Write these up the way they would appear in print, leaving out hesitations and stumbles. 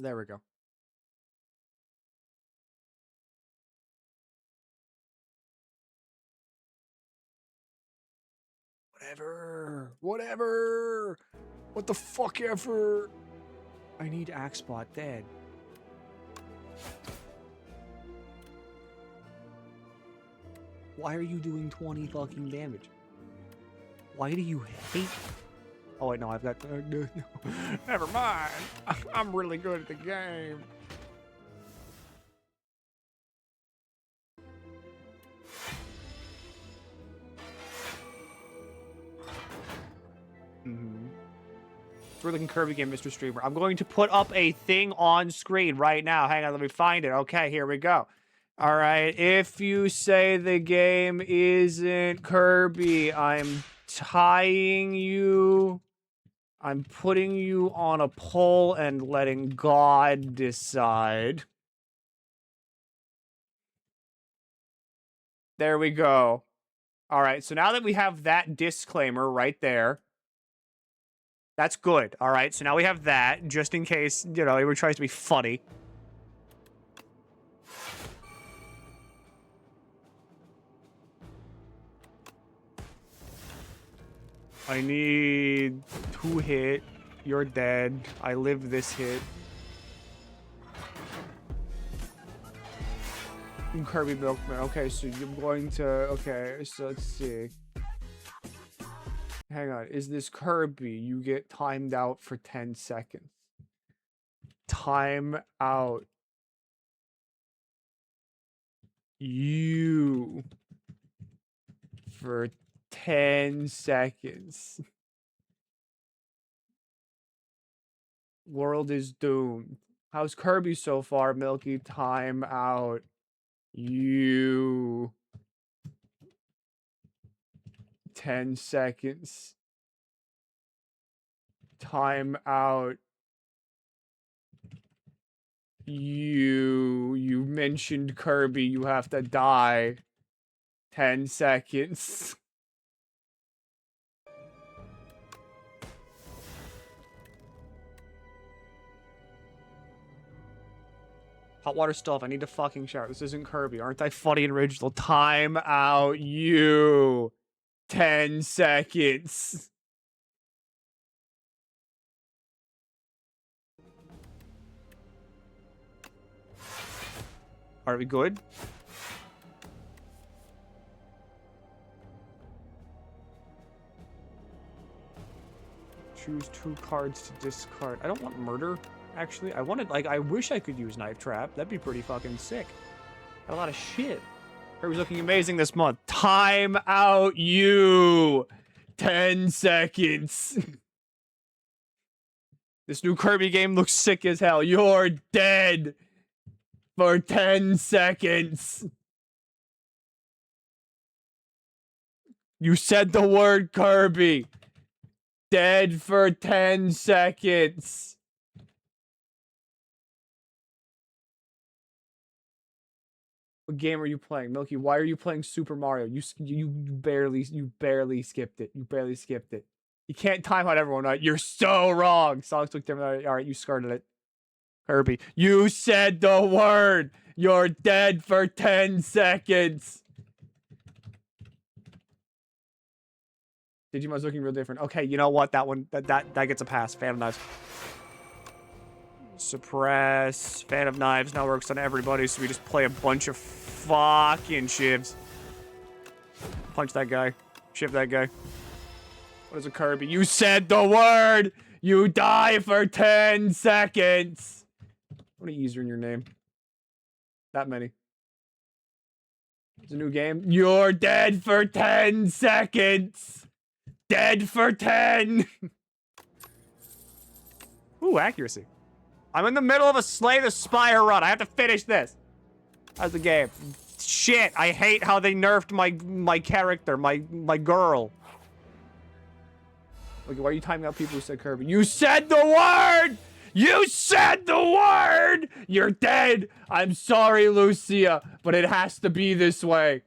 There we go. Whatever. What the fuck ever. I need Axebot dead. Why are you doing 20 fucking damage? Why do you hate? Oh wait, no, I've got. No. Never mind. I'm really good at the game. We're looking Kirby game, Mr. Streamer. I'm going to put up a thing on screen right now. Hang on, let me find it. Okay, here we go. All right, if you say the game isn't Kirby, I'm tying you. I'm putting you on a poll and letting God decide. There we go. All right, so now that we have that disclaimer right there, that's good. All right, so now we have that, just in case, you know, anyone tries to be funny. I need 2 hit. You're dead. I live this hit. Kirby Milkman. Okay, so you're going to... Okay, so let's see. Hang on. Is this Kirby? You get timed out for 10 seconds. Time out. You. For 10 seconds. World is doomed. How's Kirby so far, Milky? Time out. You. 10 seconds. Time out. You mentioned Kirby. You have to die. 10 seconds. Hot water stove. I need to fucking shower. This isn't Kirby. Aren't I funny and original? Time out. You. 10 seconds. Are we good? Choose 2 cards to discard. I don't want murder, actually. I wanted, like, I wish I could use Knife Trap. That'd be pretty fucking sick. Got a lot of shit. Kirby's looking amazing this month. Time out, you. 10 seconds. This new Kirby game looks sick as hell. You're dead for 10 seconds. You said the word Kirby. Dead for 10 seconds. What game are you playing, Milky? Why are you playing Super Mario? You barely skipped it. You barely skipped it. You can't time out everyone, right? You're so wrong. Songs look different. All right, you started it. Kirby, you said the word. You're dead for 10 seconds. Digimon's looking real different. Okay, you know what? That one, that gets a pass. Fan of Knives. Suppress. Fan of Knives now works on everybody, so we just play a bunch of fucking shivs. Punch that guy. Shiv that guy. What is a Kirby? You said the word! You die for 10 seconds! What many E's are in your name? That many. It's a new game. You're dead for 10 seconds! Dead for 10! Ooh, accuracy. I'm in the middle of a Slay the Spire run. I have to finish this. How's the game? Shit, I hate how they nerfed my character, my girl. Look, why are you timing out people who said Kirby? You said the word! You said the word! You're dead! I'm sorry, Lucia, but it has to be this way.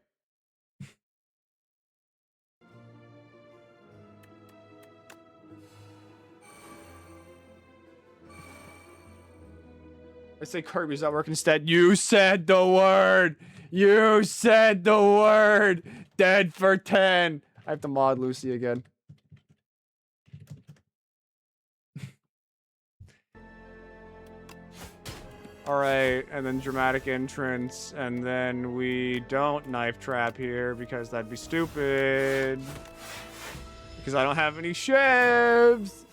I say Kirby's not working instead. You said the word. You said the word. Dead for 10. I have to mod Lucy again. Alright, and then dramatic entrance, and then we don't knife trap here because that'd be stupid. Because I don't have any shivs.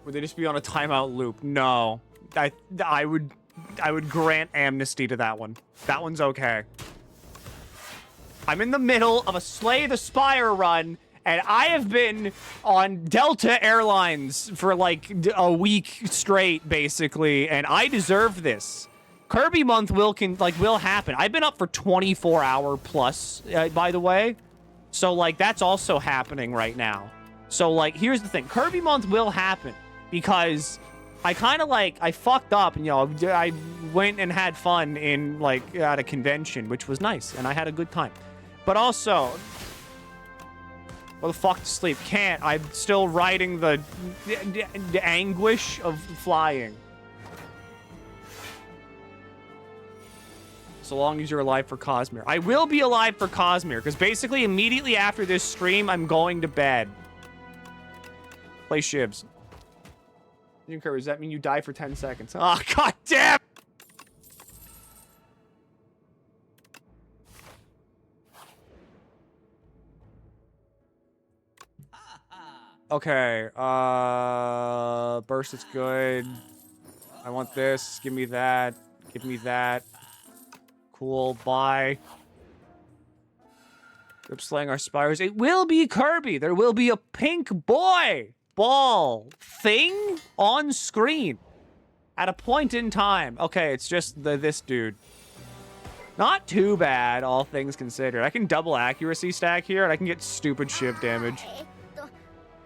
Would they just be on a timeout loop? No. I would grant amnesty to that one. That one's okay. I'm in the middle of a Slay the Spire run, and I have been on Delta Airlines for like a week straight, basically, and I deserve this. Kirby month will happen. I've been up for 24-hour plus, by the way. So, like, that's also happening right now. So, like, here's the thing. Kirby month will happen because I kind of, like, I fucked up and, you know, I went and had fun in, like, at a convention, which was nice, and I had a good time. But also, what the fuck to sleep? Can't. I'm still riding the anguish of flying. So long as you're alive for Cosmere. I will be alive for Cosmere, because basically immediately after this stream, I'm going to bed. Play shivs. Does that mean you die for 10 seconds? Oh, god damn! Okay, burst is good. I want this. Give me that. Give me that. Cool, bye. Rip slaying our spires. It will be Kirby. There will be a pink boy ball thing on screen at a point in time. Okay, it's just this dude. Not too bad, all things considered. I can double accuracy stack here, and I can get stupid shiv damage.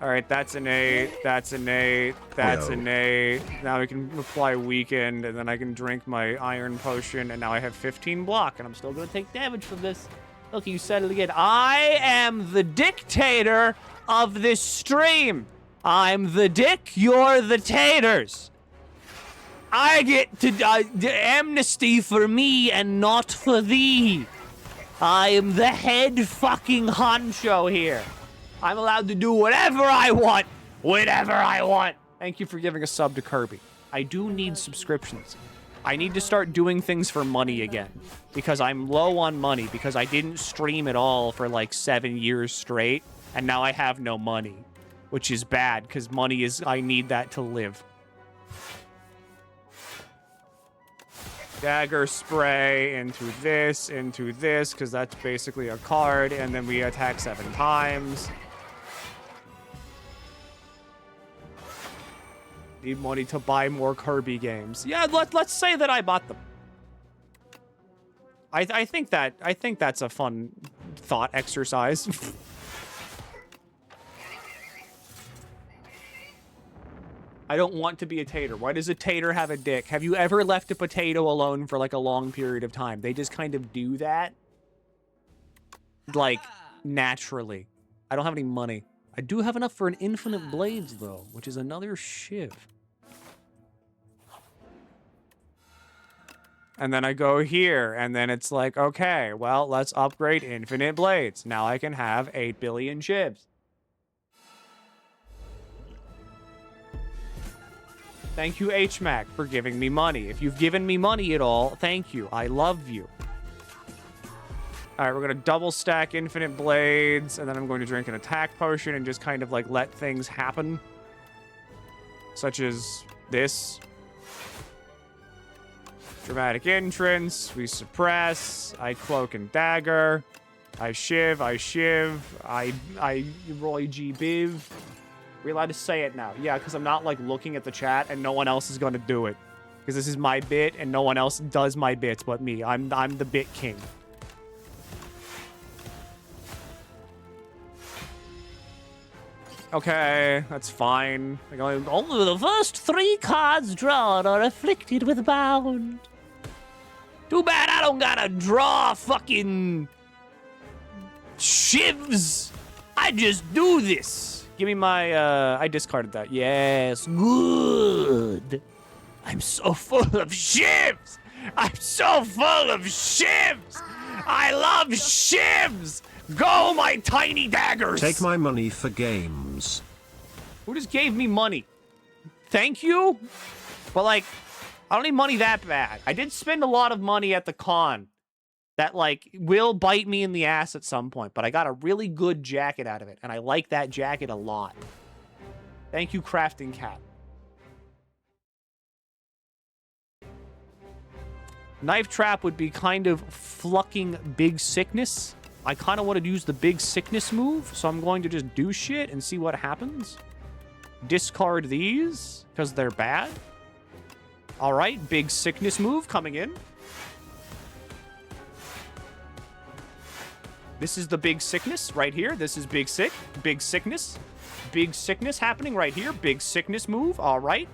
All right, that's an 8. That's an 8. That's an 8. Now we can apply weakened, and then I can drink my iron potion, and now I have 15 block, and I'm still going to take damage from this. Look, you said it again. I am the dictator of this stream. I'm the dick, you're the taters. I get to amnesty for me and not for thee. I am the head fucking honcho here. I'm allowed to do whatever I want, whenever I want. Thank you for giving a sub to Kirby. I do need subscriptions. I need to start doing things for money again, because I'm low on money, because I didn't stream at all for like 7 years straight, and now I have no money, which is bad, because money is, I need that to live. Dagger spray into this, because that's basically a card, and then we attack 7 times. Need money to buy more Kirby games. Yeah, let's say that I bought them. I think that's a fun thought exercise. I don't want to be a tater. Why does a tater have a dick? Have you ever left a potato alone for like a long period of time? They just kind of do that. Like, naturally. I don't have any money. I do have enough for an infinite blades, though, which is another shiv. And then I go here, and then it's like, okay, well, let's upgrade infinite blades. Now I can have 8 billion shivs. Thank you, HMAC, for giving me money. If you've given me money at all, thank you. I love you. All right, we're going to double stack infinite blades, and then I'm going to drink an attack potion and just kind of, like, let things happen. Such as this. Dramatic entrance. We suppress. I cloak and dagger. I shiv. I Roy G. Biv. We're allowed to say it now. Yeah, because I'm not, like, looking at the chat, and no one else is going to do it. Because this is my bit, and no one else does my bits but me. I'm the bit king. Okay, that's fine. Only the first 3 cards drawn are afflicted with bound. Too bad I don't gotta draw fucking shivs. I just do this. Give me my, I discarded that. Yes, good. I'm so full of shivs. I'm so full of shivs. I love shivs. Go, my tiny daggers. Take my money for games. Who just gave me money? Thank you? But, like, I don't need money that bad. I did spend a lot of money at the con that, like, will bite me in the ass at some point. But I got a really good jacket out of it. And I like that jacket a lot. Thank you, Crafting Cat. Knife Trap would be kind of flucking Big Sickness. I kind of want to use the Big Sickness move. So I'm going to just do shit and see what happens. Discard these because they're bad. All right, Big Sickness move coming in. This is the Big Sickness right here. This is Big Sickness. Big Sickness happening right here. Big Sickness move. All right.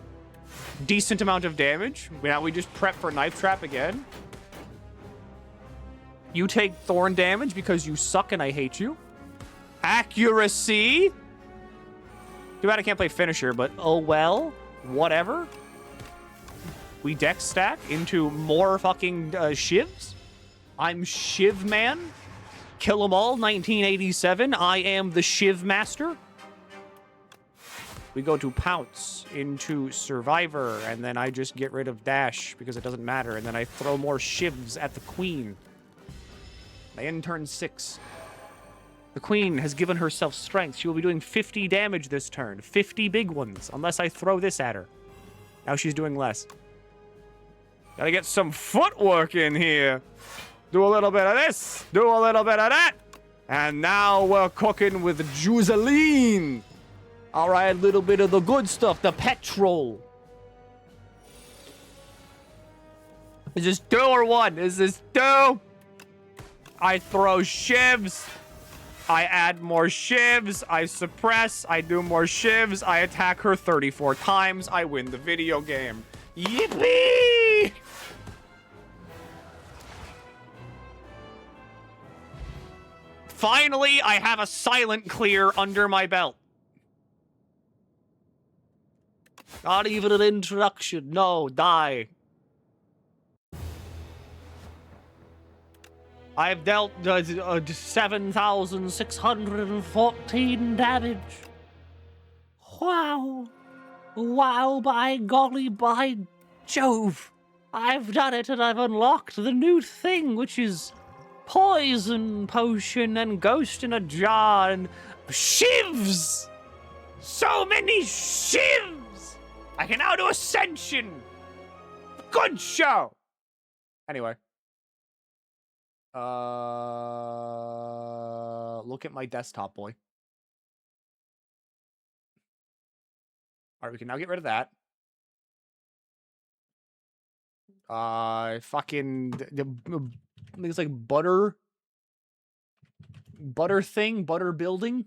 Decent amount of damage. Now we just prep for Knife Trap again. You take Thorn damage because you suck and I hate you. Accuracy. Too bad I can't play Finisher, but oh well. Whatever. We deck stack into more fucking shivs. I'm Shiv Man. Kill 'em all, 1987. I am the Shiv Master. We go to Pounce into Survivor, and then I just get rid of Dash because it doesn't matter, and then I throw more shivs at the Queen. I end turn 6. The Queen has given herself strength. She will be doing 50 damage this turn. 50 big ones, unless I throw this at her. Now she's doing less. Gotta get some footwork in here. Do a little bit of this. Do a little bit of that. And now we're cooking with Juiceline. All right, a little bit of the good stuff. The petrol. Is this 2 or 1? Is this 2? I throw shivs. I add more shivs. I suppress. I do more shivs. I attack her 34 times. I win the video game. Yippee! Finally, I have a silent clear under my belt. Not even an introduction. No, die. I've dealt 7,614 damage. Wow. Wow, by golly, by Jove. I've done it and I've unlocked the new thing, which is poison potion and ghost in a jar and shivs. So many shivs. I can now do Ascension. Good show. Anyway. Look at my desktop, boy. All right, we can now get rid of that. Fucking it's like butter thing, butter building.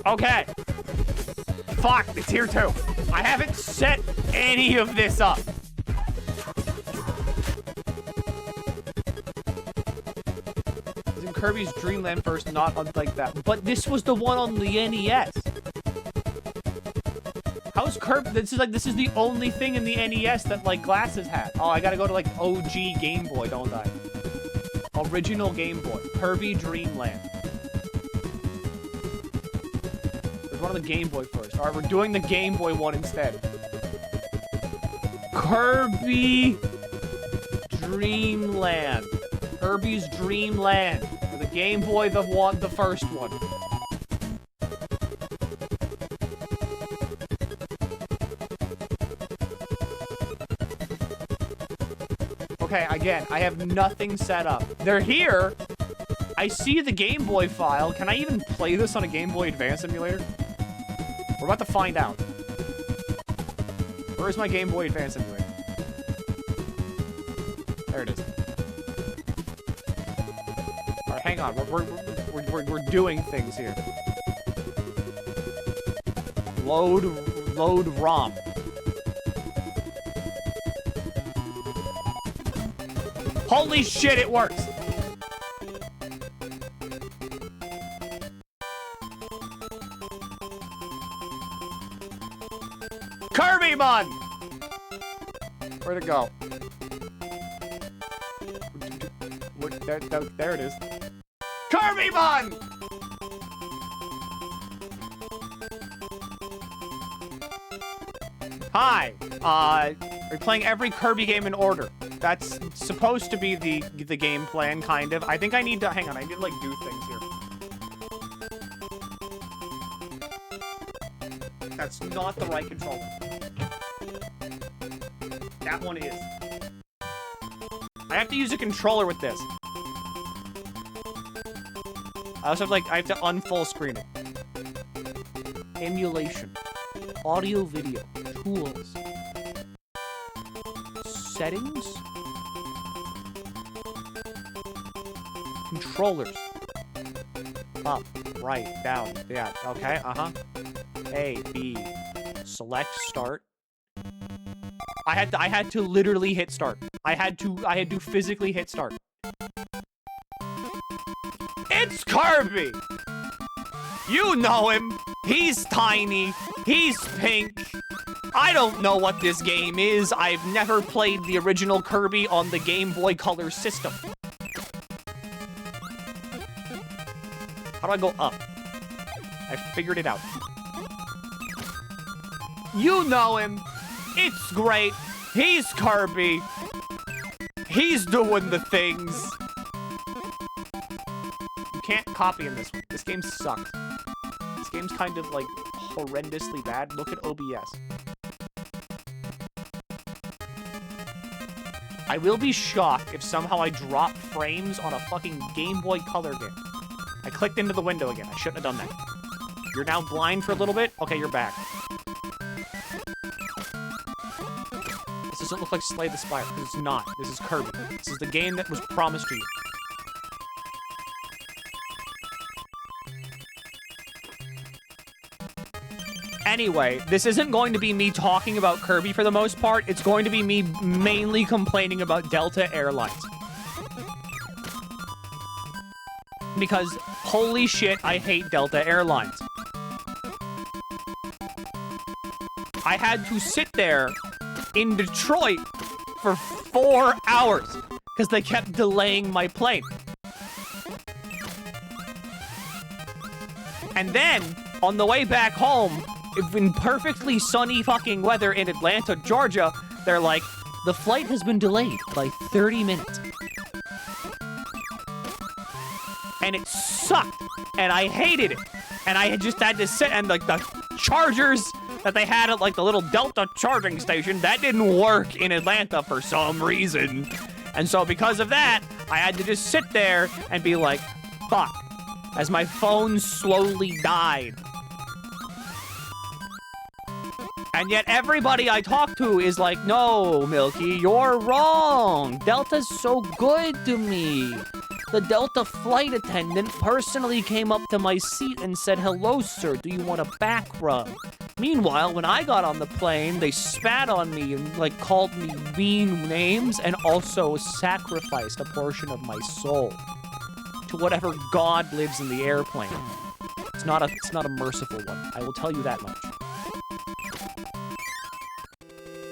Okay. Fuck, it's here too. I haven't set any of this up. It's in Kirby's Dream Land first, not like that. But this was the one on the NES. How's Kirby? This is the only thing in the NES that like glasses had. Oh, I gotta go to like OG Game Boy, don't I? Original Game Boy. Kirby Dream Land. There's one on the Game Boy first. Alright, we're doing the Game Boy one instead. Kirby Dream Land. Kirby's Dream Land. For the Game Boy, the first one. Okay, again, I have nothing set up. They're here. I see the Game Boy file. Can I even play this on a Game Boy Advance emulator? We're about to find out. Where's my Game Boy Advance emulator? There it is. All right, hang on. We're doing things here. Load ROM. Holy shit, it works! Kirby, man! Where'd it go? There it is. Kirby, man! Hi. We're playing every Kirby game in order. That's supposed to be the game plan, kind of. I think I need to... Hang on, I need to, like, do things here. That's not the right controller. That one is. I have to use a controller with this. I also have, like, I have to unfull screen it. Emulation. Audio, video. Tools. Settings. Controllers. Up, right, down, yeah, okay, A, B. Select start. I had to literally hit start. I had to physically hit start. It's Kirby! You know him. He's tiny. He's pink. I don't know what this game is. I've never played the original Kirby on the Game Boy Color system. How do I go up? I figured it out. You know him. It's great. He's Kirby. He's doing the things. You can't copy in this one. This game sucks. This game's kind of, like, horrendously bad. Look at OBS. I will be shocked if somehow I drop frames on a fucking Game Boy Color game. I clicked into the window again. I shouldn't have done that. You're now blind for a little bit? Okay, you're back. This doesn't look like Slay the Spire, because it's not. This is Kirby. This is the game that was promised to you. Anyway, this isn't going to be me talking about Kirby for the most part. It's going to be me mainly complaining about Delta Airlines. Because, holy shit, I hate Delta Airlines. I had to sit there in Detroit for 4 hours because they kept delaying my plane. And then, on the way back home, in perfectly sunny fucking weather in Atlanta, Georgia, they're like, the flight has been delayed by 30 minutes. And it sucked, and I hated it. And I just had to sit, and like the chargers that they had at like the little Delta charging station, that didn't work in Atlanta for some reason. And so because of that, I had to just sit there and be like, fuck, as my phone slowly died. And yet everybody I talk to is like, no, Milky, you're wrong. Delta's so good to me. The Delta flight attendant personally came up to my seat and said, hello, sir, do you want a back rub? Meanwhile, when I got on the plane, they spat on me and, like, called me mean names and also sacrificed a portion of my soul to whatever god lives in the airplane. It's not a merciful one. I will tell you that much.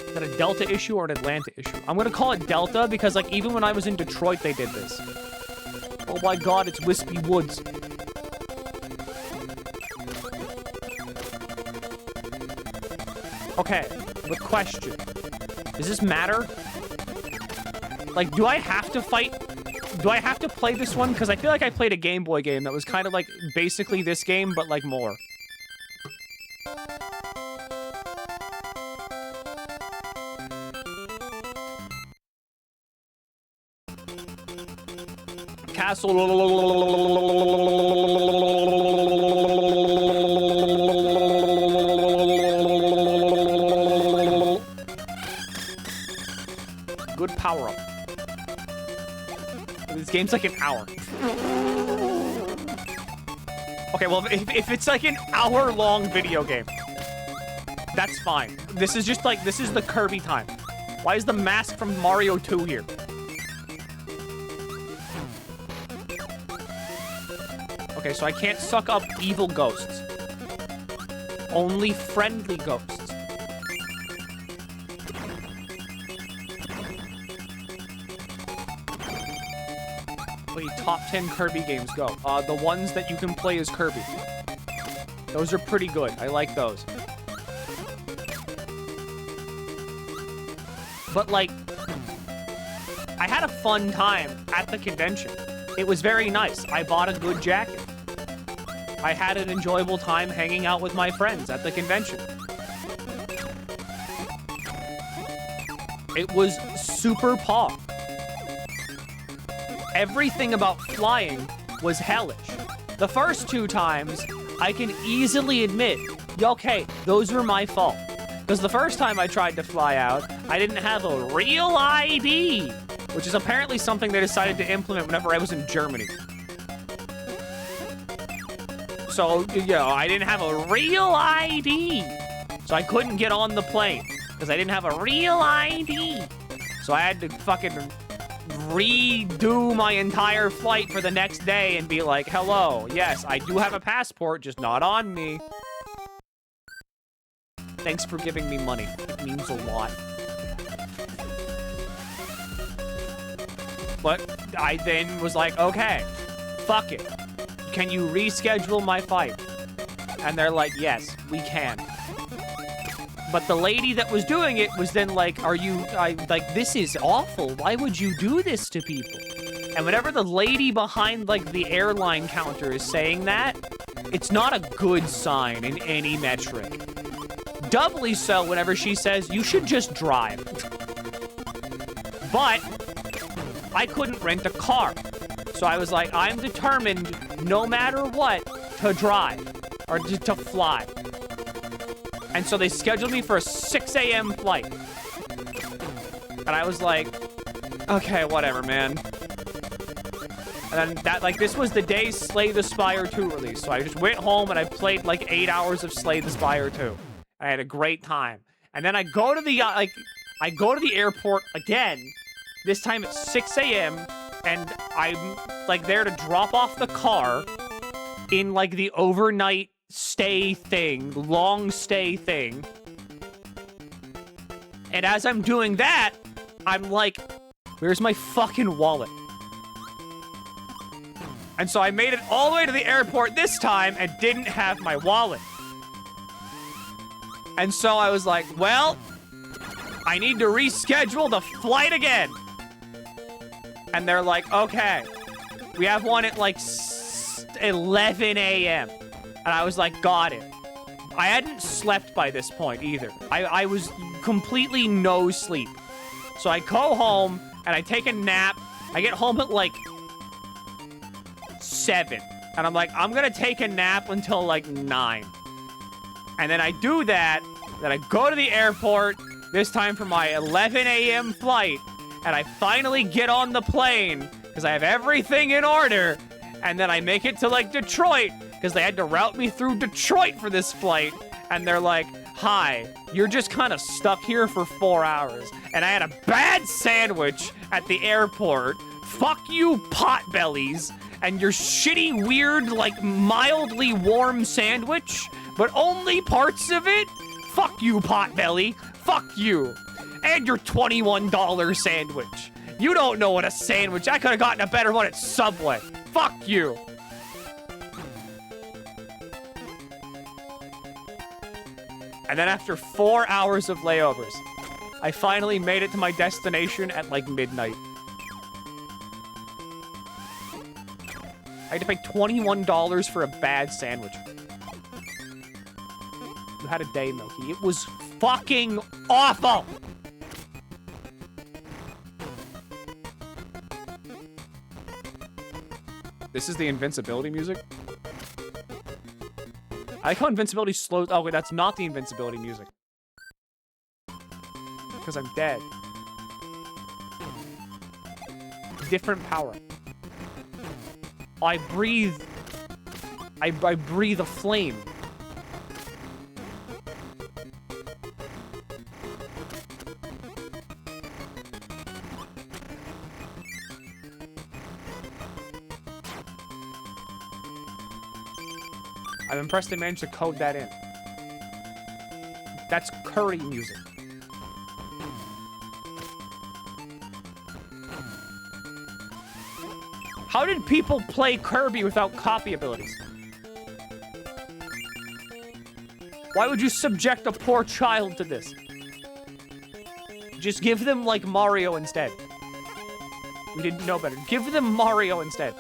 Is that a Delta issue or an Atlanta issue? I'm gonna call it Delta because, like, even when I was in Detroit, they did this. Oh my god, it's Wispy Woods. Okay, the question. Does this matter? Like, do I have to fight? Do I have to play this one? Because I feel like I played a Game Boy game that was kind of like basically this game, but like more. Castle. Good power up. This game's like an hour. Okay, well, if it's like an hour-long video game, that's fine. This is just like, this is the Kirby time. Why is the mask from Mario 2 here? Okay, so I can't suck up evil ghosts. only friendly ghosts. Wait, top 10 Kirby games, go. The ones that you can play as Kirby. Those are pretty good. I like those. But, like, I had a fun time at the convention. It was very nice. I bought a good jacket. I had an enjoyable time hanging out with my friends at the convention. It was super pog. Everything about flying was hellish. The first 2 times, I can easily admit, okay, those were my fault. Because the first time I tried to fly out, I didn't have a real ID, which is apparently something they decided to implement whenever I was in Germany. So, you know, I didn't have a real ID. So I couldn't get on the plane because I didn't have a real ID. So I had to fucking redo my entire flight for the next day and be like, hello, yes, I do have a passport, just not on me. Thanks for giving me money. It means a lot. But I then was like, okay, fuck it. Can you reschedule my flight? And they're like, yes, we can. But the lady that was doing it was then like, like, this is awful. Why would you do this to people? And whenever the lady behind, like, the airline counter is saying that, it's not a good sign in any metric. Doubly so whenever she says, you should just drive. But I couldn't rent a car. So I was like, I'm determined, no matter what, to drive. Or to fly. And so they scheduled me for a 6 a.m. flight. And I was like, okay, whatever, man. And then that, like, this was the day Slay the Spire 2 released. So I just went home and I played like 8 hours of Slay the Spire 2. I had a great time. And then I go to the, I go to the airport again. This time at 6 a.m. And I'm, like, there to drop off the car in, like, the overnight stay thing, long stay thing. And as I'm doing that, I'm like, where's my fucking wallet? And so I made it all the way to the airport this time and didn't have my wallet. And so I was like, well, I need to reschedule the flight again. And they're like, okay, we have one at like 11 a.m. And I was like, got it. I hadn't slept by this point either. I was completely no sleep. So I go home and I take a nap. I get home at like 7. And I'm like, I'm gonna take a nap until like 9. And then I do that. Then I go to the airport, this time for my 11 a.m. flight. And I finally get on the plane because I have everything in order. And then I make it to like Detroit because they had to route me through Detroit for this flight. And they're like, hi, you're just kind of stuck here for 4 hours. And I had a bad sandwich at the airport. Fuck you, potbellies. And your shitty, weird, like, mildly warm sandwich, but only parts of it? Fuck you, potbelly. Fuck you. And your $21 sandwich. You don't know what a sandwich. I could have gotten a better one at Subway. Fuck you. And then after 4 hours of layovers, I finally made it to my destination at like midnight. I had to pay $21 for a bad sandwich. You had a day, Milky. It was fucking awful! This is the invincibility music? I like how invincibility slows... Oh, wait, that's not the invincibility music. Because I'm dead. Different power. I breathe... I breathe a flame. I'm impressed they managed to code that in. That's curry music. How did people play Kirby without copy abilities? Why would you subject a poor child to this? Just give them, like, Mario instead. We didn't know better. Give them Mario instead.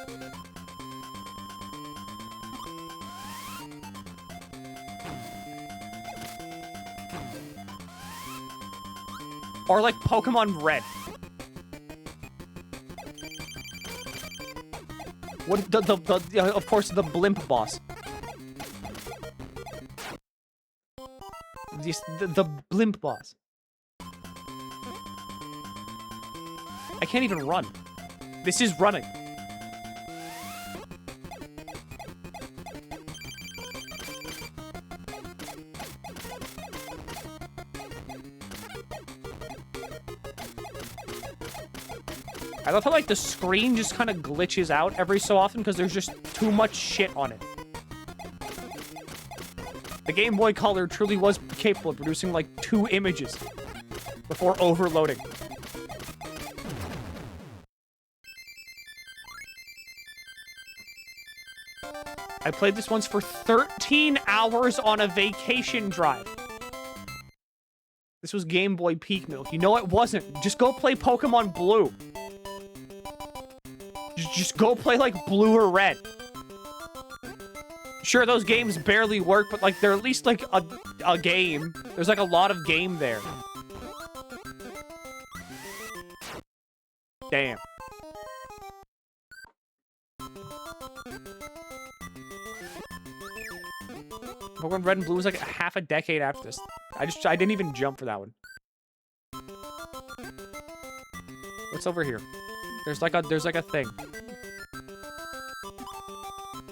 Or, like, Pokemon Red. What, of course, the blimp boss. The blimp boss. I can't even run. This is running. I love how, like, the screen just kind of glitches out every so often because there's just too much shit on it. The Game Boy Color truly was capable of producing, like, 2 images before overloading. I played this once for 13 hours on a vacation drive. This was Game Boy peak milk. You know it wasn't. Just go play Pokemon Blue. Just go play, like, Blue or Red. Sure, those games barely work, but, like, they're at least, like, a game. There's, like, a lot of game there. Damn. Pokemon Red and Blue was, like, half a decade after this. I didn't even jump for that one. What's over here? There's like a thing.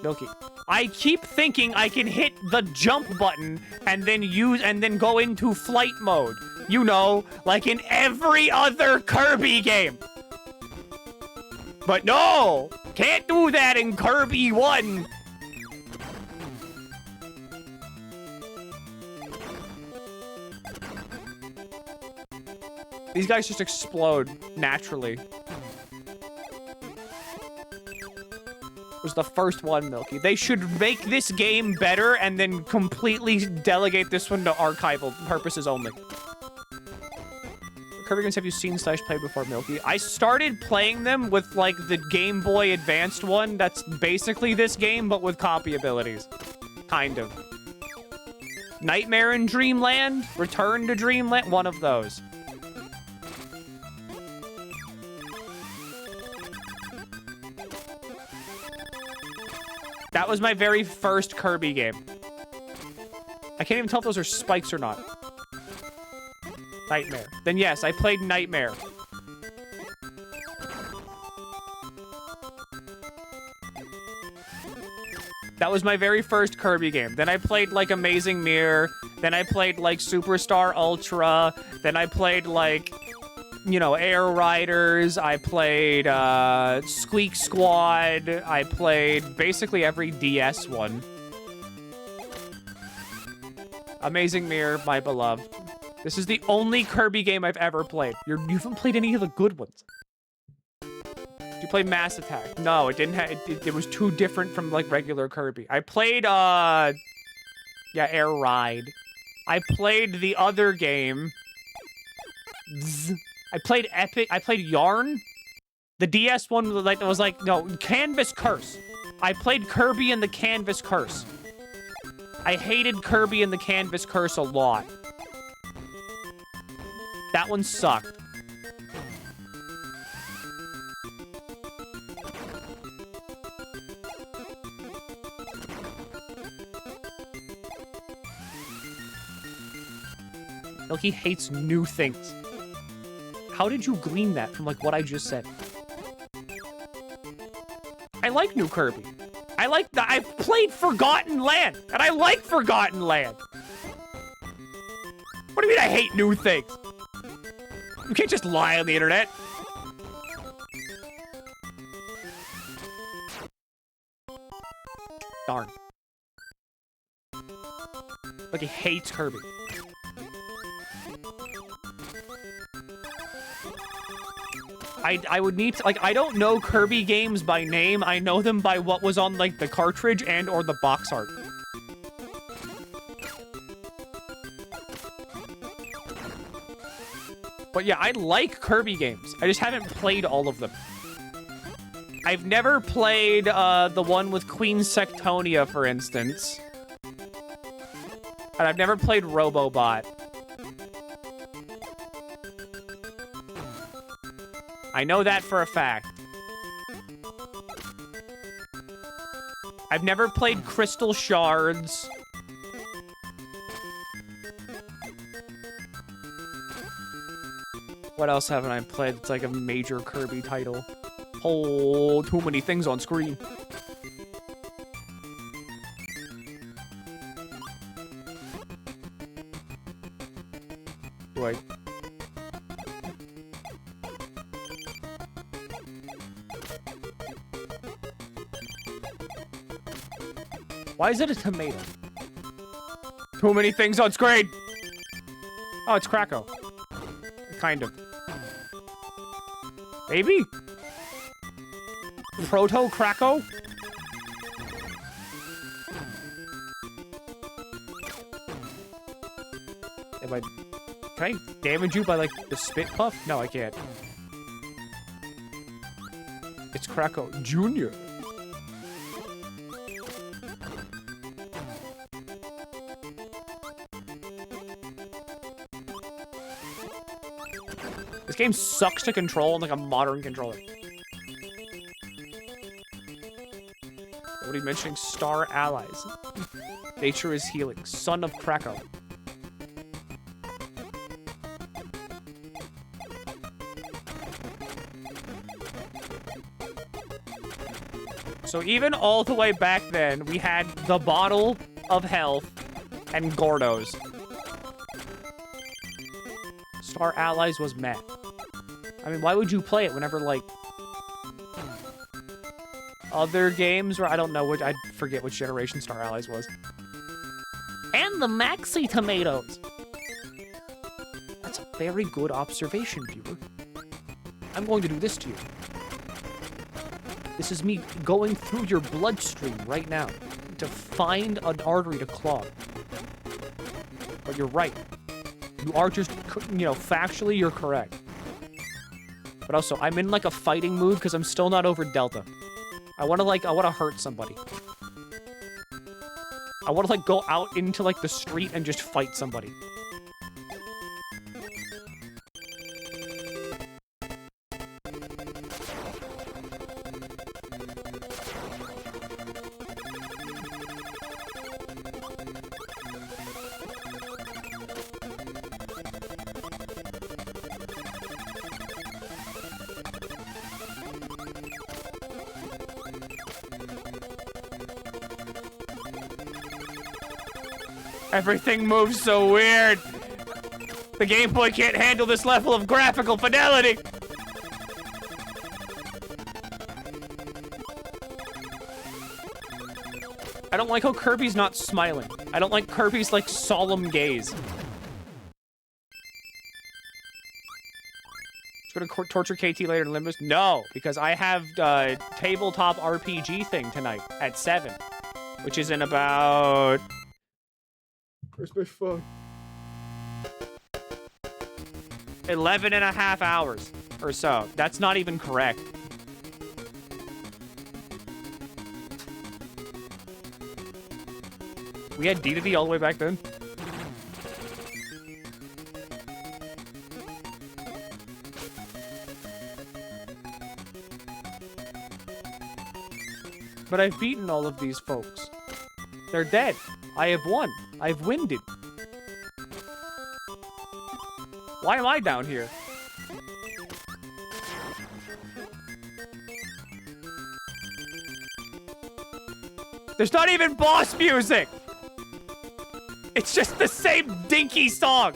Milky. I keep thinking I can hit the jump button and then go into flight mode. You know, like in every other Kirby game. But no! Can't do that in Kirby 1! These guys just explode naturally. Was the first one, Milky. They should make this game better and then completely delegate this one to archival purposes only. Kirby games have you seen / played before, Milky? I started playing them with, like, the Game Boy Advanced one. That's basically this game, but with copy abilities. Kind of. Nightmare in Dreamland? Return to Dreamland? One of those. That was my very first Kirby game. I can't even tell if those are spikes or not. Nightmare. Then yes, I played Nightmare. That was my very first Kirby game. Then I played, like, Amazing Mirror. Then I played, like, Superstar Ultra. Then I played, like, you know, Air Riders. I played Squeak Squad. I played basically every DS one. Amazing Mirror, my beloved. This is the only Kirby game I've ever played. You haven't played any of the good ones. Did you play Mass Attack? No, it didn't have... It was too different from, like, regular Kirby. I played, yeah, Air Ride. I played the other game. I played Epic. I played Yarn. The DS one was like, no, Canvas Curse. I played Kirby and the Canvas Curse. I hated Kirby and the Canvas Curse a lot. That one sucked. Milky hates new things. How did you glean that from, like, what I just said? I like new Kirby. I've played Forgotten Land, and I like Forgotten Land. What do you mean I hate new things? You can't just lie on the internet. Darn. Like, he hates Kirby. I would need to, like, I don't know Kirby games by name. I know them by what was on, like, the cartridge and or the box art. But yeah, I like Kirby games. I just haven't played all of them. I've never played the one with Queen Sectonia, for instance. And I've never played Robobot. I know that for a fact. I've never played Crystal Shards. What else haven't I played? It's like a major Kirby title. Oh, too many things on screen. Do I... Why is it a tomato? Too many things on screen! Oh, it's Krakow. Kind of. Maybe? Proto Krakow? Can I damage you by, like, the spit puff? No, I can't. It's Krakow Jr. This game sucks to control on, like, a modern controller. What are you mentioning? Star allies. Nature is healing. Son of Krakow. So even all the way back then, we had the Bottle of Health and Gordos. Star Allies was meh. I mean, why would you play it whenever, like, other games where I don't know which, I forget which generation Star Allies was. And the Maxi Tomatoes. That's a very good observation, viewer. I'm going to do this to you. This is me going through your bloodstream right now to find an artery to clog. But you're right. You are just, you know, factually you're correct. But also, I'm in, like, a fighting mood because I'm still not over Delta. I want to hurt somebody. I want to, like, go out into, like, the street and just fight somebody. Everything moves so weird. The Game Boy can't handle this level of graphical fidelity. I don't like how Kirby's not smiling. I don't like Kirby's, like, solemn gaze. Just gonna torture KT later in Limbus? No, because I have tabletop RPG thing tonight at 7, which is in about... Where's my phone? 11 and a half hours or so. That's not even correct. We had D2D all the way back then. But I've beaten all of these folks. They're dead. I have won. I've winded. Why am I down here? There's not even boss music! It's just the same dinky song!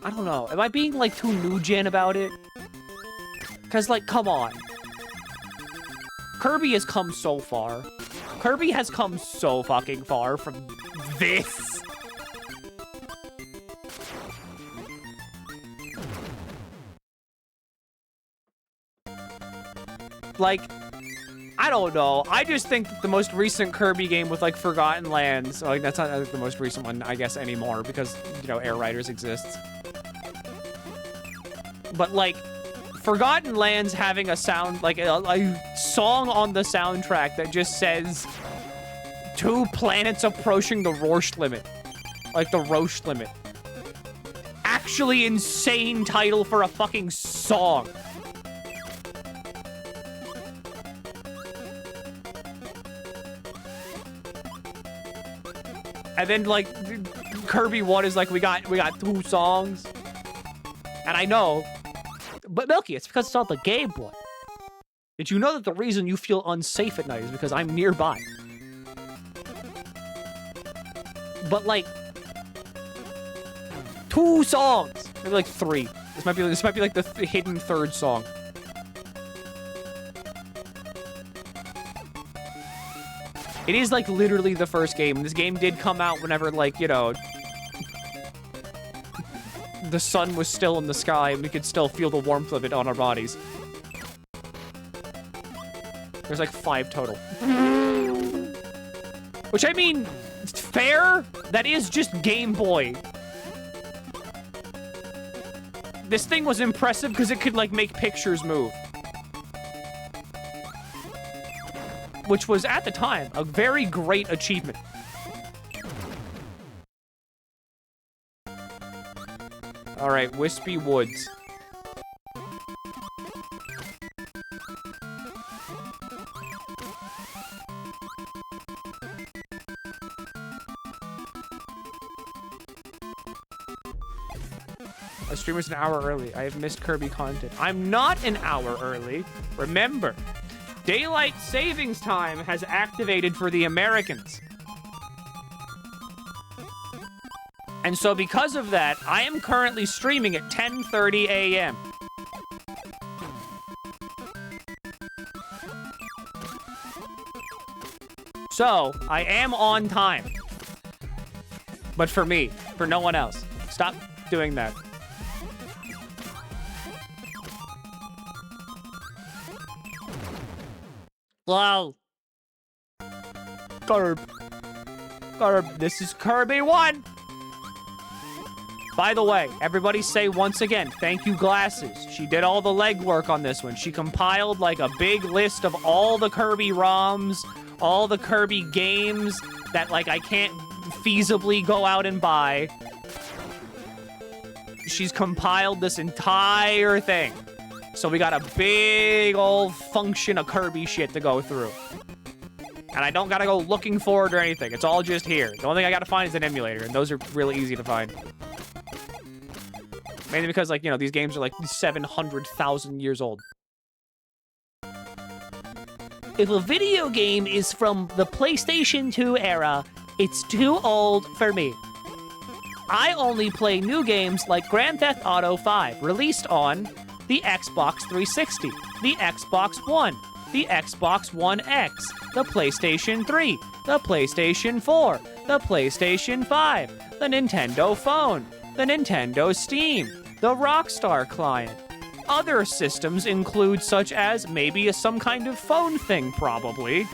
I don't know. Am I being, like, too new-gen about it? Because, like, come on. Kirby has come so far. Kirby has come so fucking far from this. Like, I don't know. I just think that the most recent Kirby game with, like, Forgotten Lands... Like, that's not the most recent one, I guess, anymore, because, you know, Air Riders exists. But, like, Forgotten Lands having a sound, like, a song on the soundtrack that just says 2 planets approaching the Roche limit. Like, the Roche limit. Actually insane title for a fucking song. And then, like, Kirby 1 is like, we got 2 songs. And I know. But, Milky, it's because it's on the Game Boy. Did you know that the reason you feel unsafe at night is because I'm nearby? But, like, 2 songs. Maybe, like, 3. This might be like the hidden 3rd song. It is, like, literally the first game. This game did come out whenever, like, you know, the sun was still in the sky and we could still feel the warmth of it on our bodies. There's, like, 5 total. Which, I mean, fair? That is just Game Boy. This thing was impressive because it could, like, make pictures move. Which was, at the time, a very great achievement. Alright, Wispy Woods. Our stream was an hour early. I have missed Kirby content. I'm not an hour early. Remember, Daylight Savings Time has activated for the Americans. And so because of that, I am currently streaming at 10:30 a.m. So, I am on time. But for me, for no one else. Stop doing that. Wow. Kirby, this is Kirby 1. By the way, everybody say once again, thank you, Glasses. She did all the legwork on this one. She compiled, like, a big list of all the Kirby ROMs, all the Kirby games that, like, I can't feasibly go out and buy. She's compiled this entire thing. So we got a big old function of Kirby shit to go through. And I don't gotta go looking for it or anything. It's all just here. The only thing I gotta find is an emulator, and those are really easy to find. Mainly because, like, you know, these games are like 700,000 years old. If a video game is from the PlayStation 2 era, it's too old for me. I only play new games like Grand Theft Auto 5, released on the Xbox 360, the Xbox One, the Xbox One X, the PlayStation 3, the PlayStation 4, the PlayStation 5, the Nintendo Phone, the Nintendo Steam, the Rockstar client. Other systems include such as maybe some kind of phone thing, probably.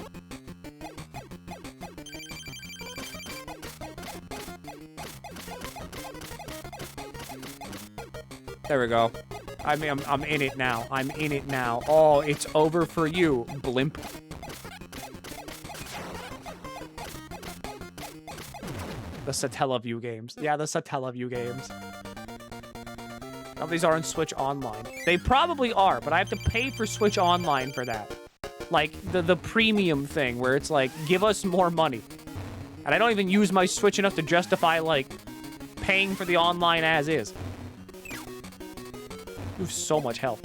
There we go. I mean, I'm in it now. I'm in it now. Oh, it's over for you, blimp. The Satellaview games. Yeah, the Satellaview games. Oh, these are on Switch Online. They probably are, but I have to pay for Switch Online for that. Like, the premium thing, where it's like, give us more money. And I don't even use my Switch enough to justify, like, paying for the online as is. You have so much health.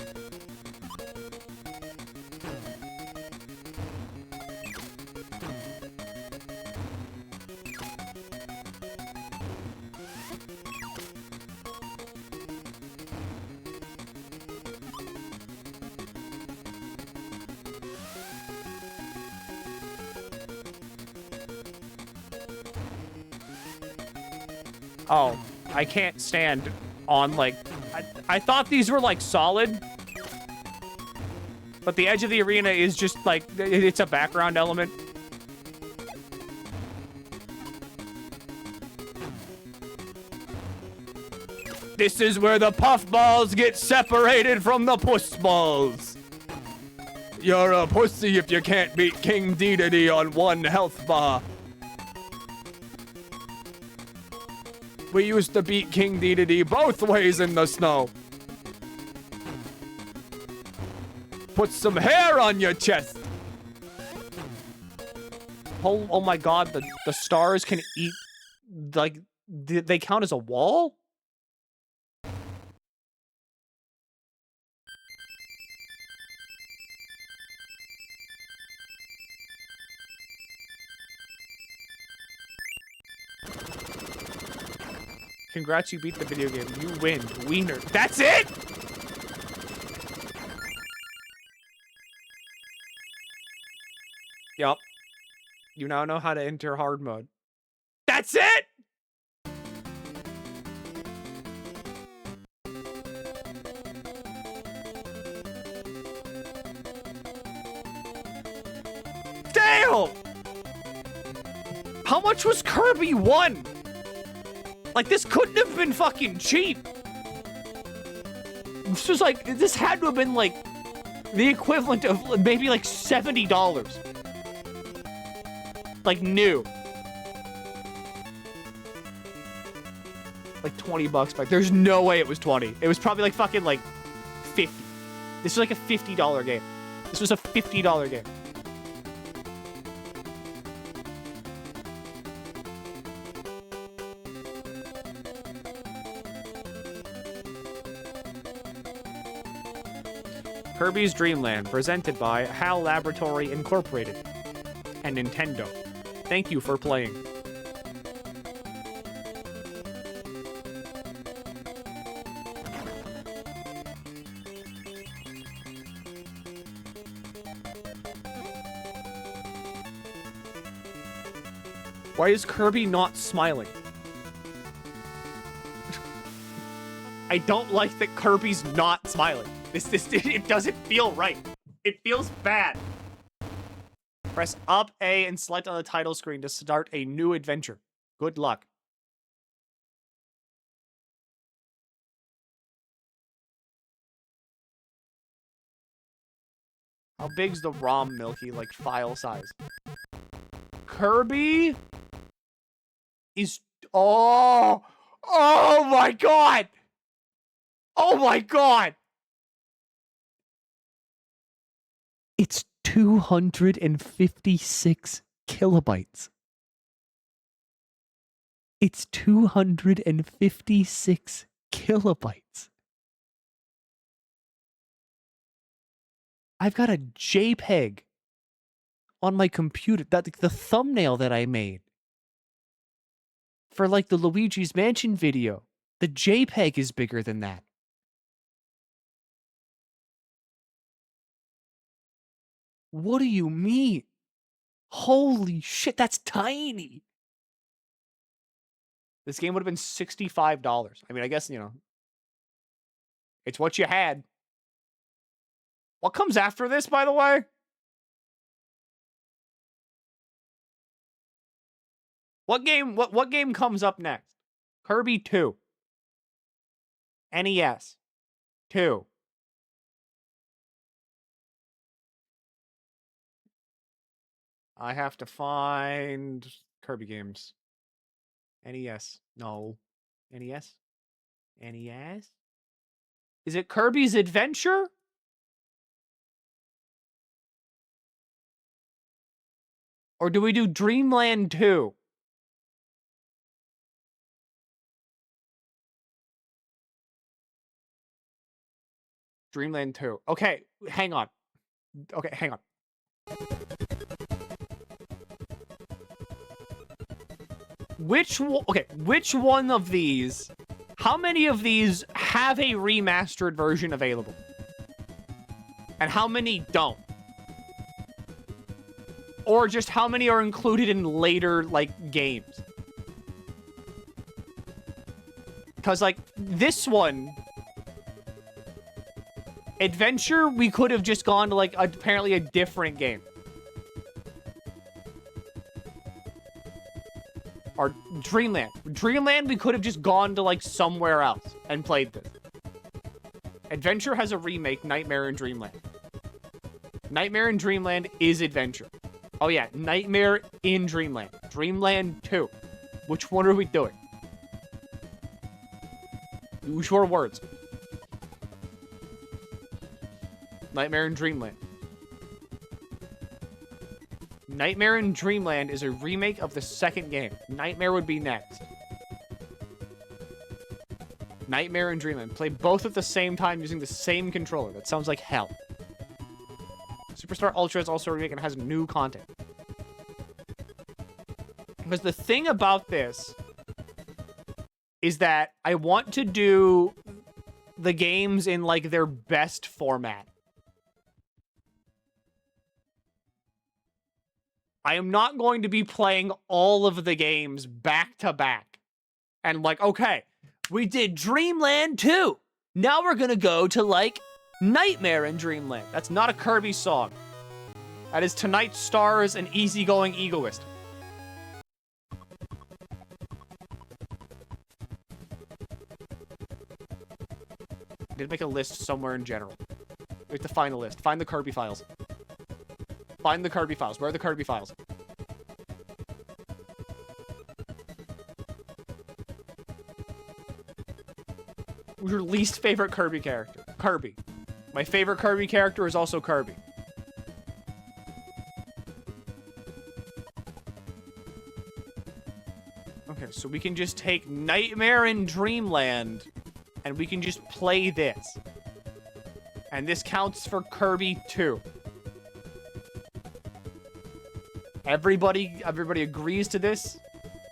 Oh, I can't stand on, like... I thought these were, like, solid. But the edge of the arena is just, like, it's a background element. This is where the puffballs get separated from the pussballs. You're a pussy if you can't beat King Dedede on 1 health bar. We used to beat King Dedede both ways in the snow. Put some hair on your chest. Oh my god, the stars can eat, like, they count as a wall? Congrats, you beat the video game. You win. Wiener. That's it?! Yup. You now know how to enter hard mode. That's it?! Damn! How much was Kirby 1? Like, this couldn't have been fucking cheap. This was like, this had to have been like the equivalent of maybe like $70. Like new. Like 20 bucks back. There's no way it was 20. It was probably like fucking like 50. This was like a $50 game. This was a $50 game. Kirby's Dream Land, presented by HAL Laboratory Incorporated and Nintendo. Thank you for playing. Why is Kirby not smiling? I don't like that Kirby's not smiling. It doesn't feel right. It feels bad. Press up A and select on the title screen to start a new adventure. Good luck. How big's the ROM, Milky? Like file size. Kirby is... Oh! Oh my god! Oh my god! It's 256 kilobytes. It's 256 kilobytes. I've got a JPEG on my computer. That the thumbnail that I made for like the Luigi's Mansion video. The JPEG is bigger than that. What do you mean? Holy shit, that's tiny. This game would have been $65. I mean, I guess, you know, it's what you had. What comes after this, by the way? What game comes up next? Kirby 2. NES 2. I have to find Kirby games. NES. No. NES? NES? Is it Kirby's Adventure? Or do we do Dreamland 2? Dreamland 2. Okay, hang on. Okay, hang on. Which one of these, how many of these have a remastered version available? And how many don't? Or just how many are included in later, like, games? Because, like, this one... Adventure, we could have just gone to, like, apparently a different game. Or Dreamland. Dreamland, we could have just gone to, like, somewhere else and played this. Adventure has a remake, Nightmare in Dreamland. Nightmare in Dreamland is Adventure. Oh, yeah, Nightmare in Dreamland. Dreamland 2. Which one are we doing? Use your words. Nightmare in Dreamland. Nightmare in Dreamland is a remake of the second game. Nightmare would be next. Nightmare in Dreamland. Play both at the same time using the same controller. That sounds like hell. Superstar Ultra is also a remake and has new content. Because the thing about this is that I want to do the games in, like, their best format. I am not going to be playing all of the games back to back. And, like, okay, we did Dreamland 2. Now we're gonna go to, like, Nightmare in Dreamland. That's not a Kirby song. That is Tonight Stars, an easygoing egoist. I did make a list somewhere in general. We have to find a list. Find the Kirby files. Find the Kirby files. Where are the Kirby files? Who's your least favorite Kirby character? Kirby. My favorite Kirby character is also Kirby. Okay, so we can just take Nightmare in Dreamland and we can just play this. And this counts for Kirby 2. Everybody agrees to this.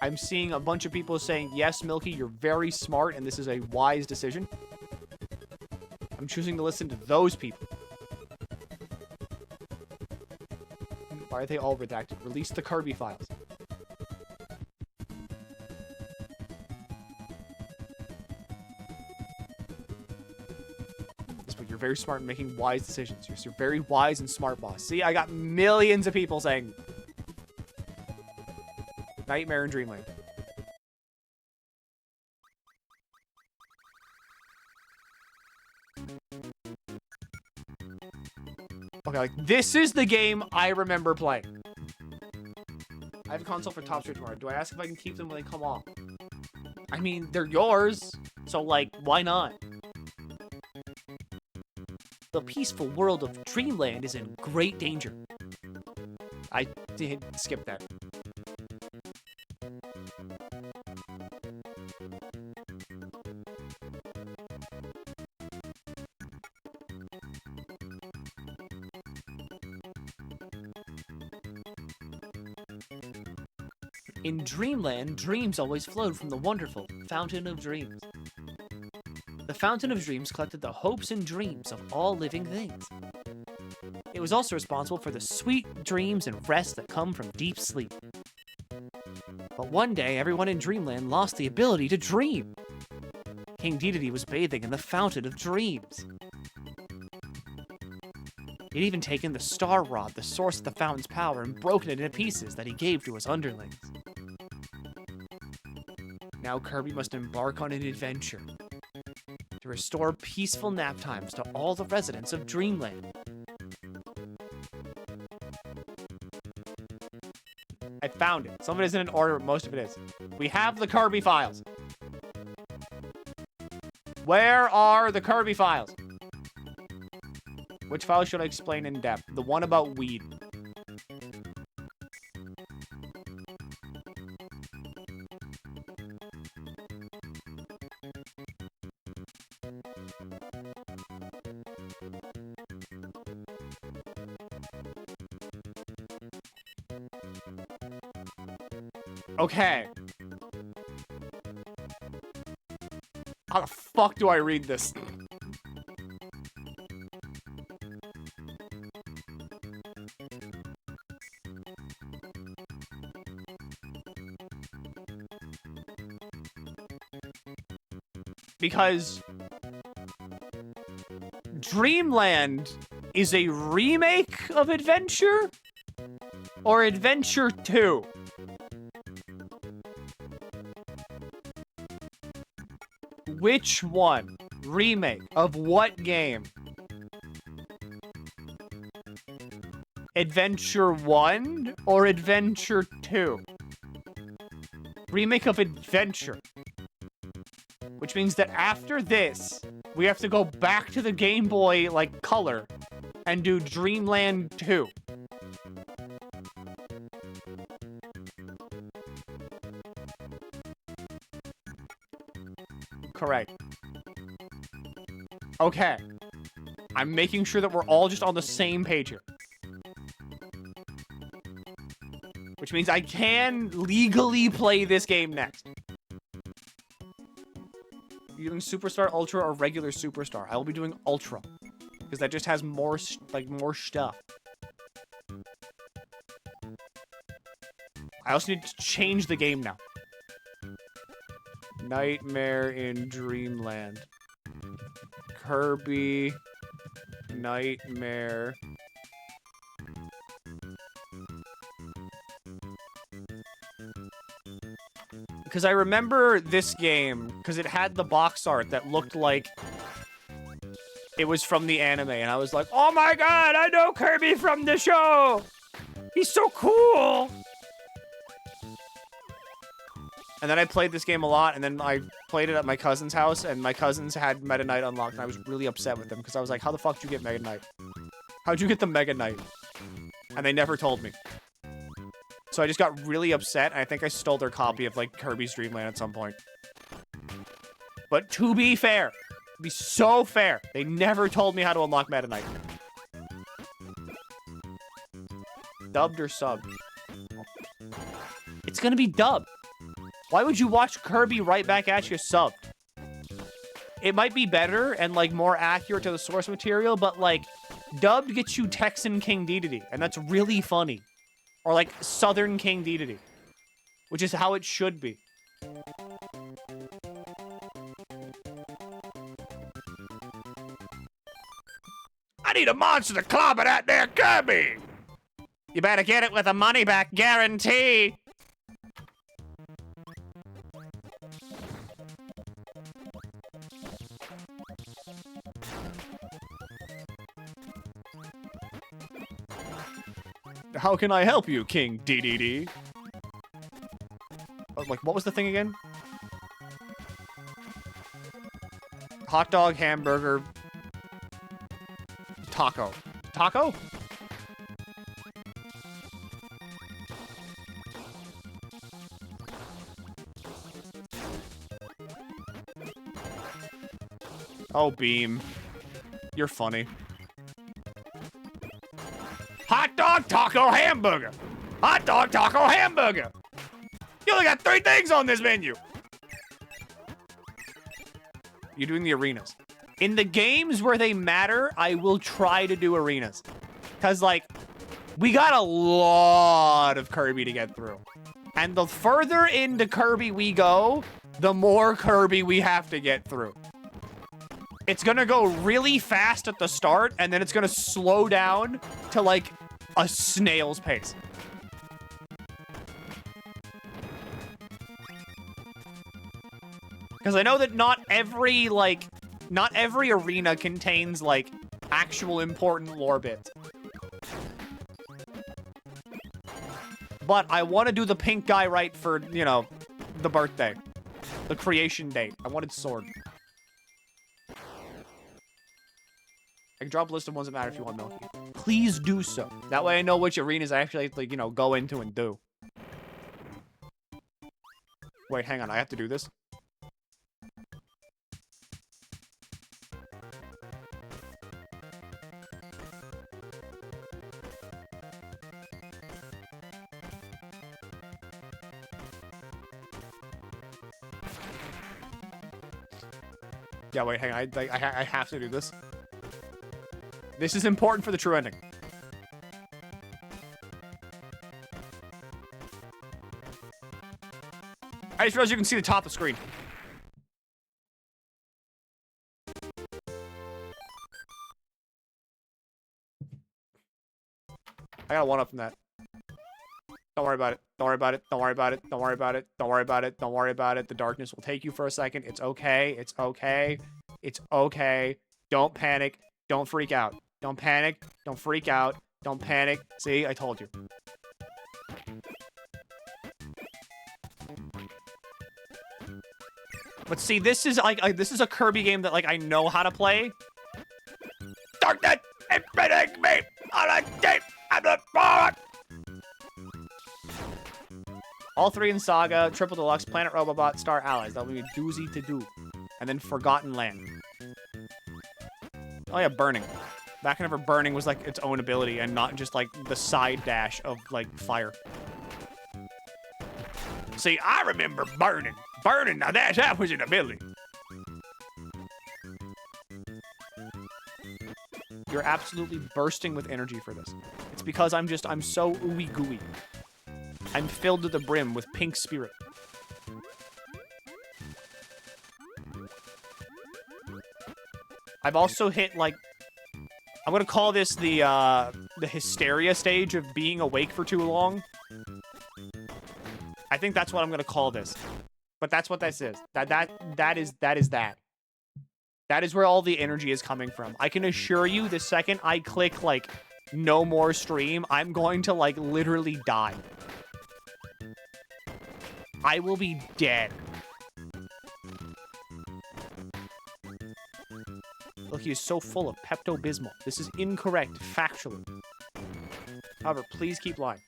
I'm seeing a bunch of people saying, yes, Milky, you're very smart, and this is a wise decision. I'm choosing to listen to those people. Why are they all redacted? Release the Kirby files. You're very smart in making wise decisions. You're very wise and smart, boss. See, I got millions of people saying Nightmare in Dreamland. Okay, like, this is the game I remember playing. I have a console for Top Street tomorrow. Do I ask if I can keep them when they come off? I mean, they're yours, so, like, why not? The peaceful world of Dreamland is in great danger. I did skip that. In Dreamland, dreams always flowed from the wonderful Fountain of Dreams. The Fountain of Dreams collected the hopes and dreams of all living things. It was also responsible for the sweet dreams and rest that come from deep sleep. But one day, everyone in Dreamland lost the ability to dream. King Dedede was bathing in the Fountain of Dreams. He'd even taken the Star Rod, the source of the fountain's power, and broken it into pieces that he gave to his underlings. Now Kirby must embark on an adventure to restore peaceful nap times to all the residents of Dreamland. I found it. Some of it isn't in order, but most of it is. We have the Kirby files. Where are the Kirby files? Which file should I explain in depth? The one about weed. Okay. How the fuck do I read this? Because Dreamland is a remake of Adventure or Adventure 2? Which one? Remake of what game? Adventure 1 or Adventure 2? Remake of Adventure. Which means that after this, we have to go back to the Game Boy, like, Color and do Dreamland 2. Correct. Okay. I'm making sure that we're all just on the same page here. Which means I can legally play this game next. You doing Superstar, Ultra, or regular Superstar? I will be doing Ultra. Because that just has more, more stuff. I also need to change the game now. Nightmare in Dreamland. Kirby. Nightmare. Because I remember this game, because it had the box art that looked like it was from the anime, and I was like, oh my god, I know Kirby from the show! He's so cool! And then I played this game a lot, and then I played it at my cousin's house, and my cousins had Meta Knight unlocked, and I was really upset with them, because I was like, how the fuck did you get Mega Knight? How'd you get the Mega Knight? And they never told me. So I just got really upset, and I think I stole their copy of, like, Kirby's Dream Land at some point. But to be fair, to be so fair, they never told me how to unlock Meta Knight. Dubbed or subbed? It's gonna be dubbed. Why would you watch Kirby right back at you subbed? It might be better and, like, more accurate to the source material, but, like, dubbed gets you Texan King Dedede, and that's really funny. Or, like, Southern King Dedede, which is how it should be. I need a monster to clobber that there Kirby! You better get it with a money-back guarantee! How can I help you, King DDD? Oh, like, what was the thing again? Hot dog, hamburger, taco. Taco? Oh, Beam. You're funny. Hot dog, taco, hamburger. Hot dog, taco, hamburger. You only got 3 things on this menu. You're doing the arenas. In the games where they matter, I will try to do arenas. Because, like, we got a lot of Kirby to get through. And the further into Kirby we go, the more Kirby we have to get through. It's gonna go really fast at the start, and then it's gonna slow down to, like, a snail's pace. Because I know that not every arena contains, like, actual important lore bits. But I want to do the pink guy right for, you know, the birthday. The creation date. I wanted sword. I can drop a list of ones that matter if you want Milky. Please do so. That way I know which arenas I actually, like, you know, go into and do. Wait, hang on. I have to do this? Yeah, wait, hang on. I have to do this. This is important for the true ending. I just realized you can see the top of the screen. I got a 1-up from that. Don't worry about it. Don't worry about it. Don't worry about it. Don't worry about it. Don't worry about it. Don't worry about it. The darkness will take you for a second. It's okay. It's okay. It's okay. Don't panic. Don't freak out. Don't panic. Don't freak out. Don't panic. See, I told you. But see, this is like this is a Kirby game that like I know how to play. Darkness is beating me on a deep and the forward. All 3 in Saga, Triple Deluxe, Planet Robobot, Star Allies. That would be a doozy to do. And then Forgotten Land. Oh yeah, Burning. Back whenever Burning was like its own ability and not just like the side dash of like fire. See, I remember Burning. Burning, now that was an ability. You're absolutely bursting with energy for this. It's because I'm so ooey gooey. I'm filled to the brim with pink spirit. I've also hit, like, I'm gonna call this the hysteria stage of being awake for too long. I think that's what I'm gonna call this. But that's what this is. That is that. That is where all the energy is coming from. I can assure you the second I click, like, no more stream, I'm going to, like, literally die. I will be dead. Look, he is so full of Pepto-Bismol. This is incorrect, factually. However, please keep lying.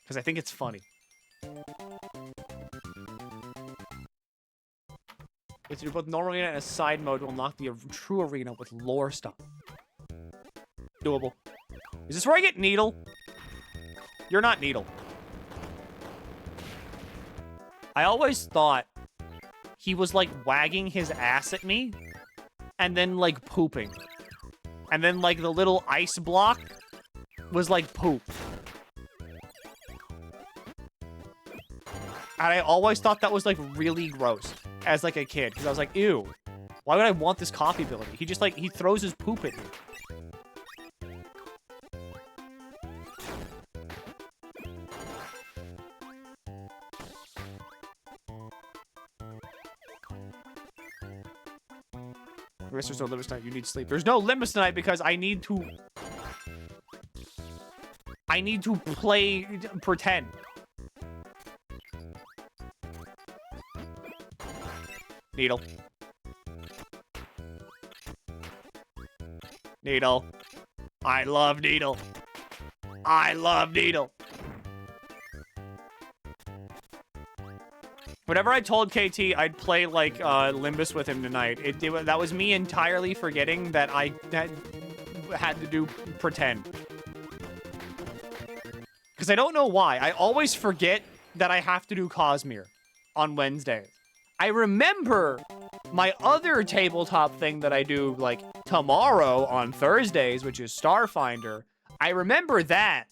Because I think it's funny. If you do both normal arena and a side mode, will unlock the true arena with lore stuff. Doable. Is this where I get Needle? You're not Needle. I always thought he was, like, wagging his ass at me and then, like, pooping. And then, like, the little ice block was, like, poop. And I always thought that was, like, really gross as, like, a kid. Because I was like, ew. Why would I want this coffee ability? He just, like, he throws his poop at me. I guess there's no limits tonight. You need sleep. There's no limits tonight because I need to play pretend. Needle. Needle. I love Needle. I love Needle. Whenever I told KT I'd play, like, Limbus with him tonight, that was me entirely forgetting that I had to do pretend. Because I don't know why. I always forget that I have to do Cosmere on Wednesdays. I remember my other tabletop thing that I do, like, tomorrow on Thursdays, which is Starfinder. I remember that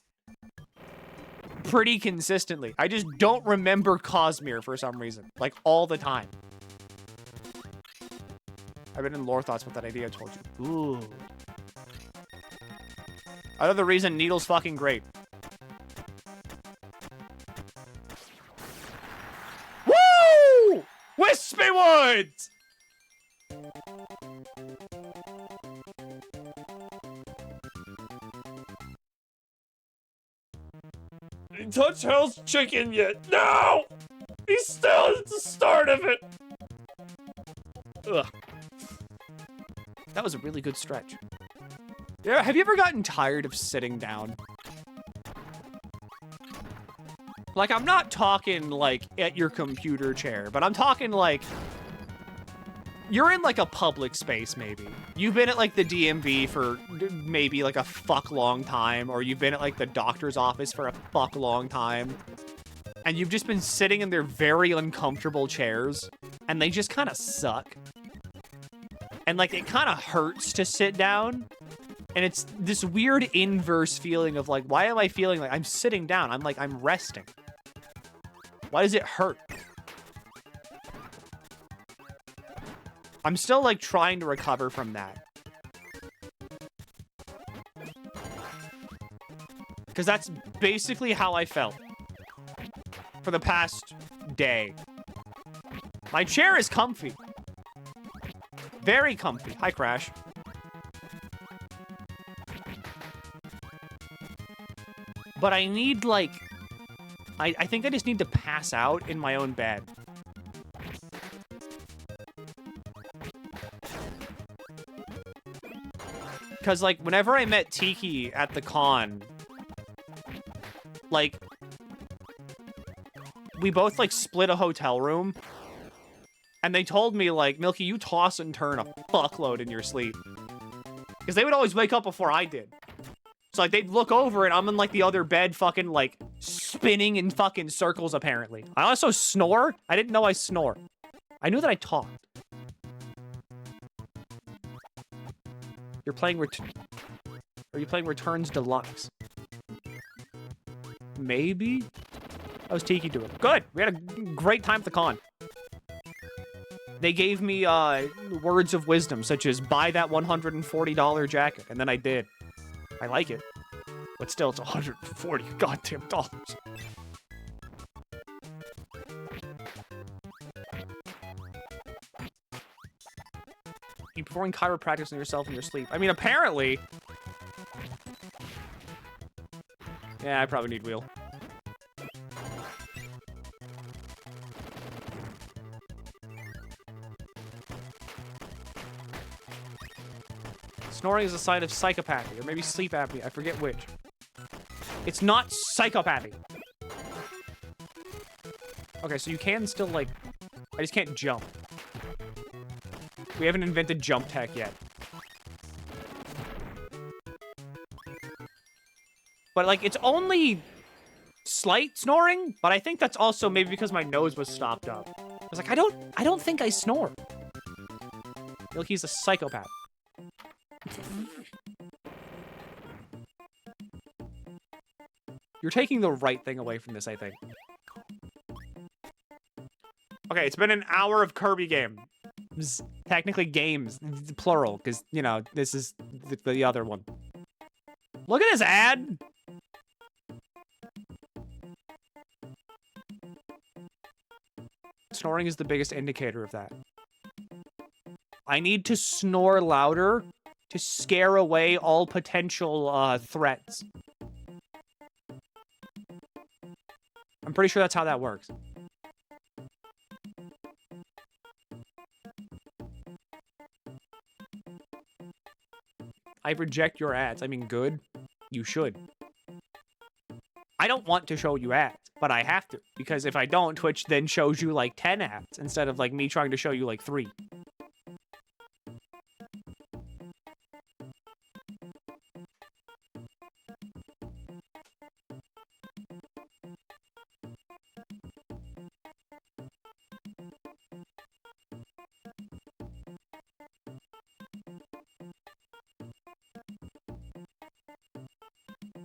pretty consistently. I just don't remember Cosmere for some reason. Like, all the time. I've been in lore thoughts with that idea I told you. Ooh. Another reason Needle's fucking great. Woo! Wispy Woods! Didn't touch Hell's chicken yet. No! He's still at the start of it. Ugh. That was a really good stretch. Yeah, have you ever gotten tired of sitting down? Like, I'm not talking, like, at your computer chair, but I'm talking, like, you're in, like, a public space, maybe. You've been at, like, the DMV for maybe, like, a fuck long time, or you've been at, like, the doctor's office for a fuck long time, and you've just been sitting in their very uncomfortable chairs, and they just kind of suck. And, like, it kind of hurts to sit down, and it's this weird inverse feeling of, like, why am I feeling like I'm sitting down? I'm, like, I'm resting. Why does it hurt? I'm still, like, trying to recover from that. Because that's basically how I felt for the past day. My chair is comfy. Very comfy. Hi, Crash. But I need, like... I think I just need to pass out in my own bed. Because, like, whenever I met Tiki at the con... Like... We both, like, split a hotel room. And they told me, like, Milky, you toss and turn a fuckload in your sleep. Because they would always wake up before I did. So, like, they'd look over and I'm in, like, the other bed fucking, like, spinning in fucking circles, apparently. I also snore. I didn't know I snore. I knew that I talked. You're playing Are you playing Returns Deluxe? Maybe? How's Tiki doing? Good! We had a great time at the con. They gave me, words of wisdom, such as, buy that $140 jacket, and then I did. I like it. But still, it's $140 goddamn dollars. You performing chiropractic on yourself in your sleep. I mean, apparently... Yeah, I probably need wheel. Snoring is a sign of psychopathy, or maybe sleep apnea. I forget which. It's not psychopathy. Okay, so you can still, like... I just can't jump. We haven't invented jump tech yet. But, like, it's only slight snoring, but I think that's also maybe because my nose was stopped up. I was like, I don't think I snore. Milky's a psychopath. You're taking the right thing away from this, I think. Okay, it's been an hour of Kirby games. Technically games, plural, because, you know, this is the other one. Look at this ad! Snoring is the biggest indicator of that. I need to snore louder to scare away all potential threats. I'm pretty sure that's how that works. I reject your ads. I mean, good. You should. I don't want to show you ads, but I have to. Because if I don't, Twitch then shows you like 10 ads instead of like me trying to show you like 3.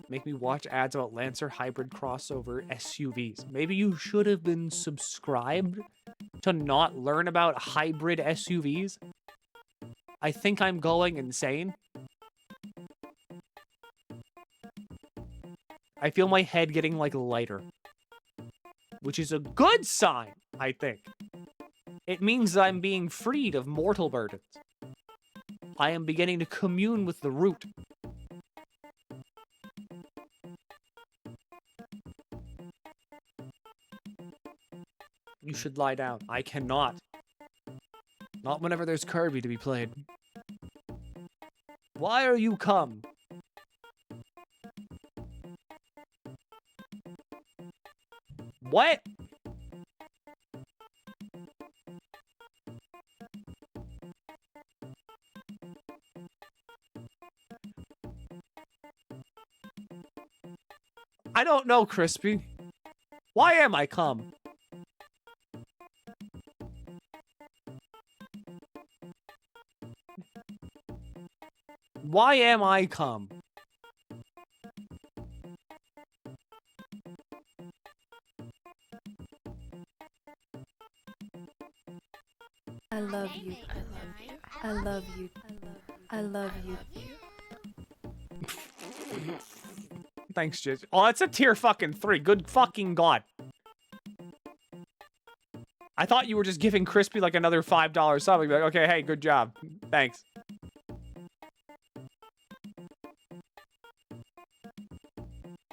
Make me watch ads about Lancer hybrid crossover SUVs. Maybe you should have been subscribed to not learn about hybrid SUVs. I think I'm going insane. I feel my head getting, like, lighter. Which is a good sign, I think. It means that I'm being freed of mortal burdens. I am beginning to commune with the root. You should lie down. I cannot. Not whenever there's Kirby to be played. Why are you come? What? I don't know, Crispy. Why am I come? Why am I come? I love you. I love you. I love you. Thanks, Jizz. Oh, that's a tier fucking 3. Good fucking god. I thought you were just giving Crispy like another $5 something. Like, okay, hey, good job. Thanks.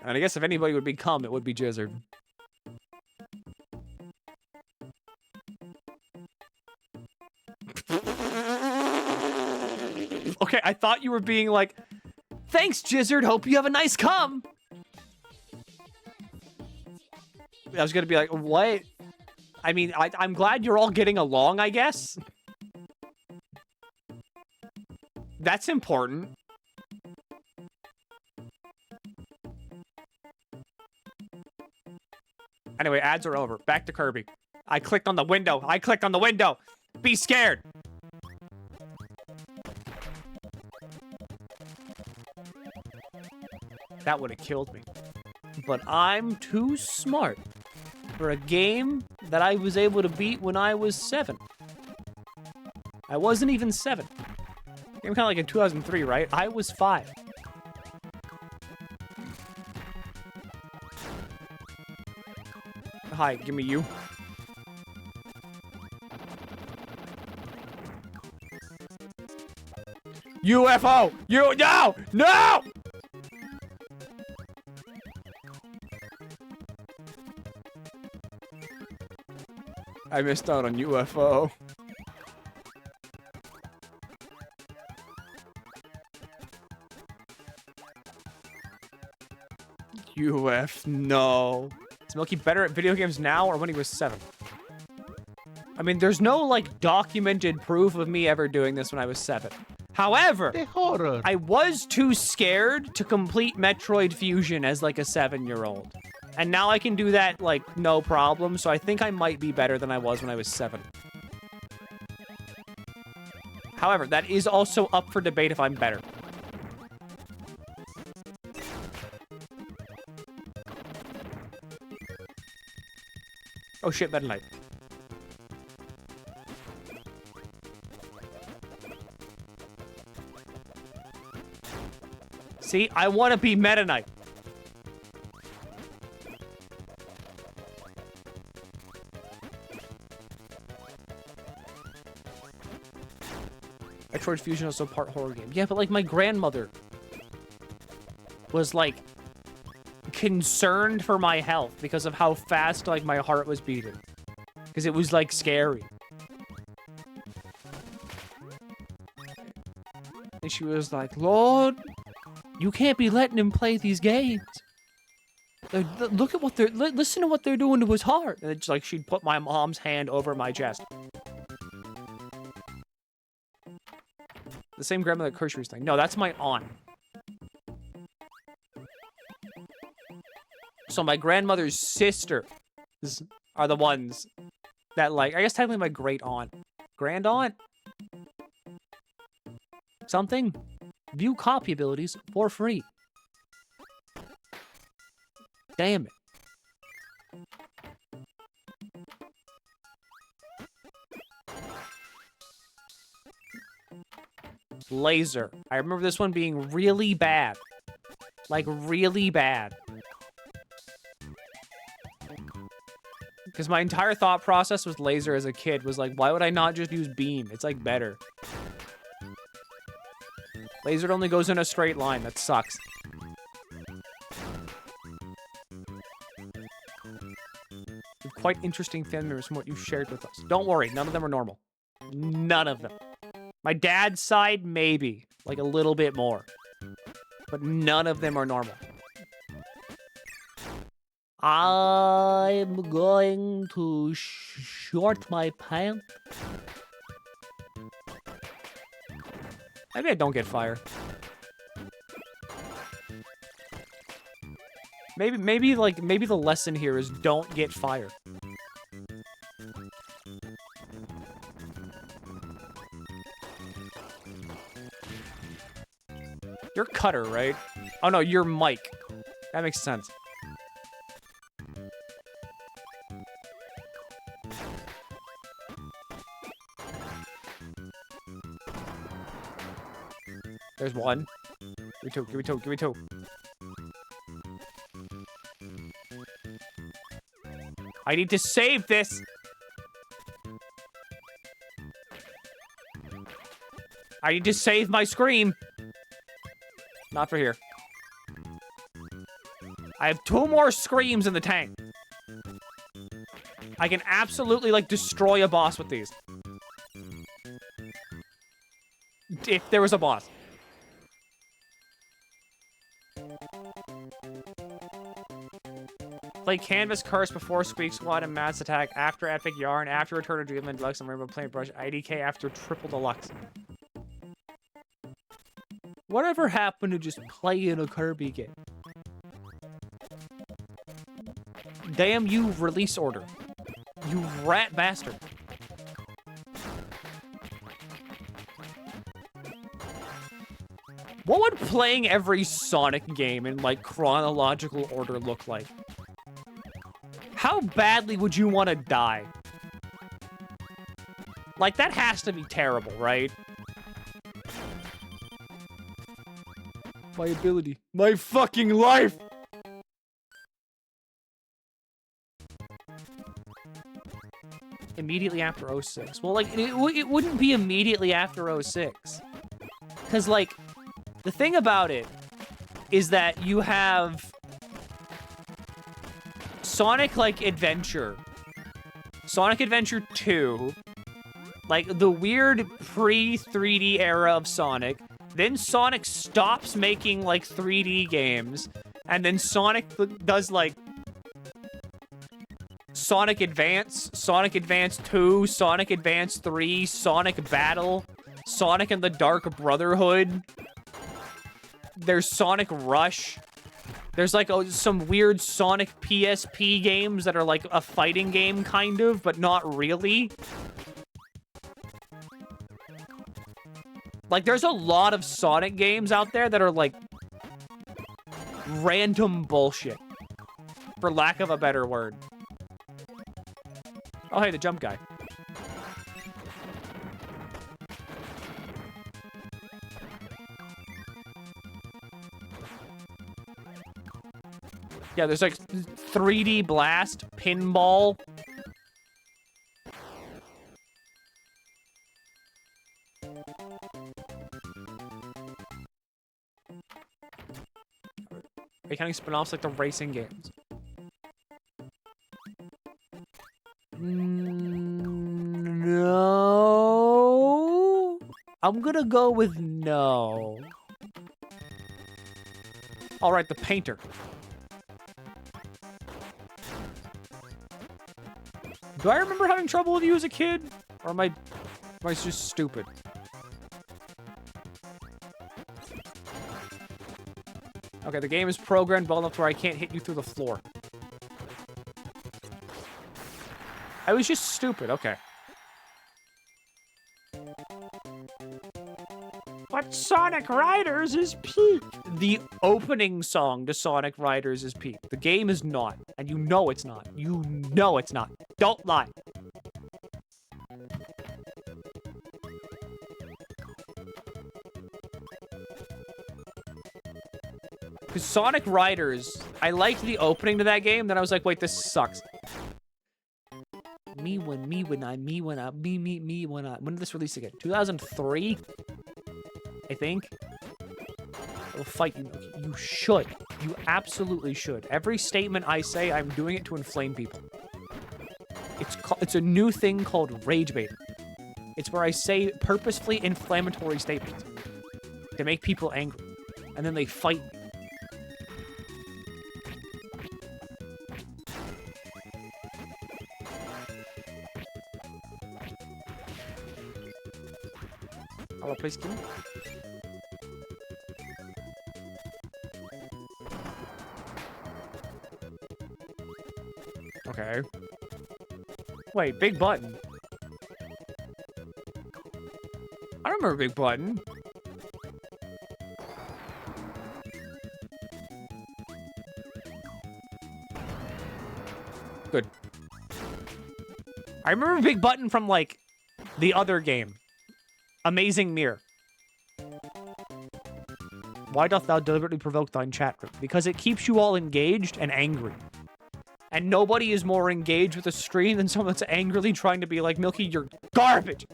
And I guess if anybody would become, it would be Jizzard. Okay, I thought you were being like, thanks, Jizzard. Hope you have a nice cum. I was gonna be like, what? I mean, I'm glad you're all getting along, I guess. That's important. Anyway, ads are over. Back to Kirby. I clicked on the window. I clicked on the window. Be scared. That would have killed me. But I'm too smart for a game that I was able to beat when I was 7. I wasn't even 7. Game kind of like in 2003, right? I was 5. Hi, give me you. UFO! No! No! I missed out on UFO. No. Is Milky better at video games now or when he was 7? I mean, there's no, like, documented proof of me ever doing this when I was 7. However, I was too scared to complete Metroid Fusion as, like, a 7-year-old. And now I can do that, like, no problem, so I think I might be better than I was when I was 7. However, that is also up for debate if I'm better. Oh shit, Meta Knight. See, I want to be Meta Knight. Metroid Fusion is also part horror game. Yeah, but like my grandmother was like concerned for my health because of how fast like my heart was beating. Because it was like scary. And she was like, Lord, you can't be letting him play these games. Look at what they're, listen to what they're doing to his heart. And it's like she'd put my mom's hand over my chest. The same grandmother that Kirby was saying. No, that's my aunt. So my grandmother's sisters are the ones that like, I guess technically my great aunt. Grand aunt? Something? View copy abilities for free. Damn it. Laser. I remember this one being really bad. Like, really bad. Because my entire thought process with laser as a kid was like, why would I not just use beam? It's like better. Laser only goes in a straight line. That sucks. Quite interesting fan members from what you shared with us. Don't worry, none of them are normal. None of them. My dad's side, maybe. Like a little bit more. But none of them are normal. I'm going to short my pants. Maybe I don't get fire. Maybe the lesson here is don't get fire. You're Cutter, right? Oh no, you're Mike. That makes sense. There's one. Give me two, give me two, give me two. I need to save this. I need to save my scream. Not for here. I have 2 more screams in the tank. I can absolutely, like, destroy a boss with these. If there was a boss. Play Canvas Curse before Squeak Squad and Mass Attack, after Epic Yarn, after Return of Dreamland Deluxe and Rainbow Paintbrush, IDK after Triple Deluxe. Whatever happened to just playing a Kirby game? Damn you, release order. You rat bastard. What would playing every Sonic game in, like, chronological order look like? How badly would you want to die? Like, that has to be terrible, right? My ability. My fucking life! Immediately after 06. Well, like, it wouldn't be immediately after 06. Because, like, the thing about it is that you have Sonic, like, Adventure. Sonic Adventure 2. Like, the weird pre-3D era of Sonic. Then Sonic stops making, like, 3D games. And then Sonic does, like, Sonic Advance, Sonic Advance 2, Sonic Advance 3, Sonic Battle, Sonic and the Dark Brotherhood. There's Sonic Rush. There's, like, some weird Sonic PSP games that are, like, a fighting game, kind of, but not really. Like, there's a lot of Sonic games out there that are, like, random bullshit. For lack of a better word. Oh, hey, the jump guy. Yeah, there's, like, 3D Blast, Pinball. Are you counting spin-offs like the racing games? No. I'm gonna go with no. All right, the painter. Do I remember having trouble with you as a kid? Or am I just stupid? Okay, the game is programmed well enough where I can't hit you through the floor. I was just stupid, okay. But Sonic Riders is peak. The opening song to Sonic Riders is peak. The game is not. And you know it's not. You know it's not. Don't lie. Because Sonic Riders, I liked the opening to that game, then I was like, wait, this sucks. When did this release again? 2003? I think. I will fight you, Milky. You should. You absolutely should. Every statement I say, I'm doing it to inflame people. It's a new thing called rage baiting. It's where I say purposefully inflammatory statements to make people angry. And then they fight me. Hello, please, Kim. Okay. Wait, Big Button. I remember Big Button. Good. I remember Big Button from, like, the other game. Amazing Mirror. Why doth thou deliberately provoke thine chat group? Because it keeps you all engaged and angry. And nobody is more engaged with a stream than someone that's angrily trying to be like, Milky, you're garbage!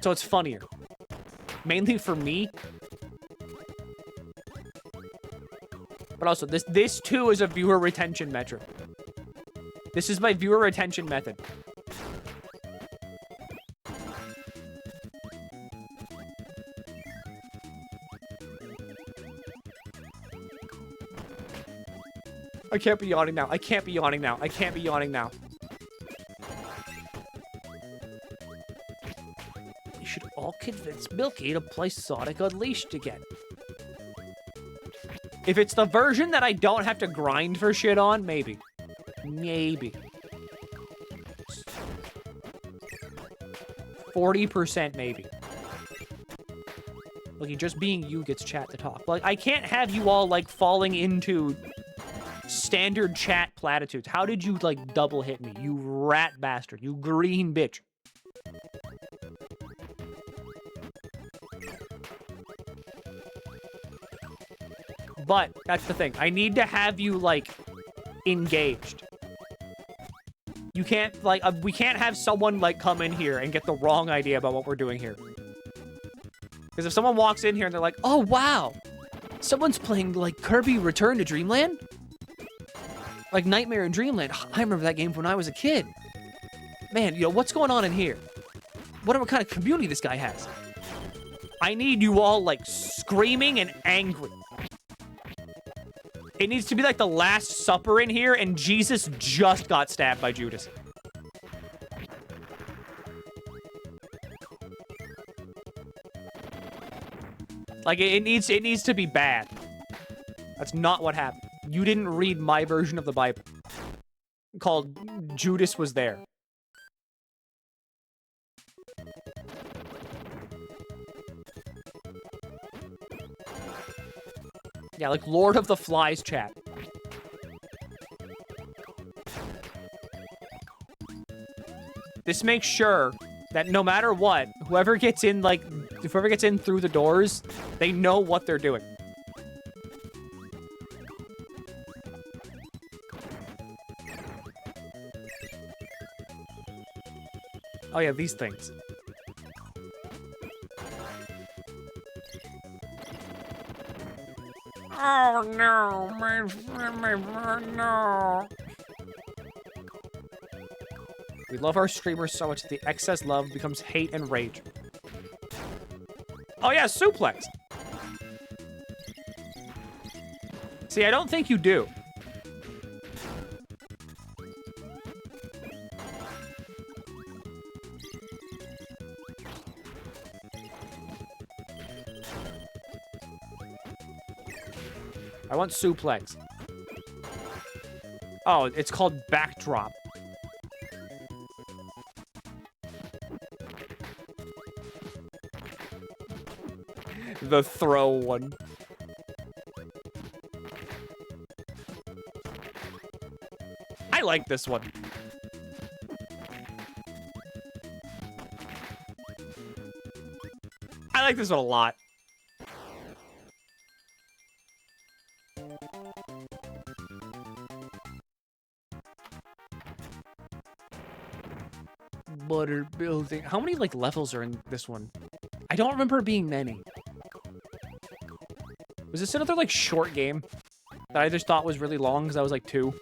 So it's funnier. Mainly for me. But also, this too is a viewer retention metric. This is my viewer retention method. I can't be yawning now. I can't be yawning now. I can't be yawning now. You should all convince Milky to play Sonic Unleashed again. If it's the version that I don't have to grind for shit on, maybe. Maybe. 40% maybe. Look, just being you gets chat to talk. Like, I can't have you all, like, falling into standard chat platitudes. How did you, like, double hit me? You rat bastard. You green bitch. But, that's the thing. I need to have you, like, engaged. You can't, like, we can't have someone, like, come in here and get the wrong idea about what we're doing here. Because if someone walks in here and they're like, oh, wow, someone's playing, like, Kirby Return to Dreamland? Like Nightmare in Dreamland. I remember that game when I was a kid. Man, you know, what's going on in here? Whatever kind of community this guy has. I need you all, like, screaming and angry. It needs to be like the Last Supper in here, and Jesus just got stabbed by Judas. Like, it needs to be bad. That's not what happened. You didn't read my version of the Bible. Called Judas Was There. Yeah, like Lord of the Flies chat. This makes sure that no matter what, whoever gets in, like, whoever gets in through the doors, they know what they're doing. Oh yeah, these things. Oh no, no. We love our streamers so much that the excess love becomes hate and rage. Oh yeah, suplex. See, I don't think you do. I want suplex. Oh, it's called backdrop. The throw one. I like this one. I like this one a lot. Butter building. How many, like, levels are in this one? I don't remember it being many. Was this another, like, short game that I just thought was really long because I was, like, 2?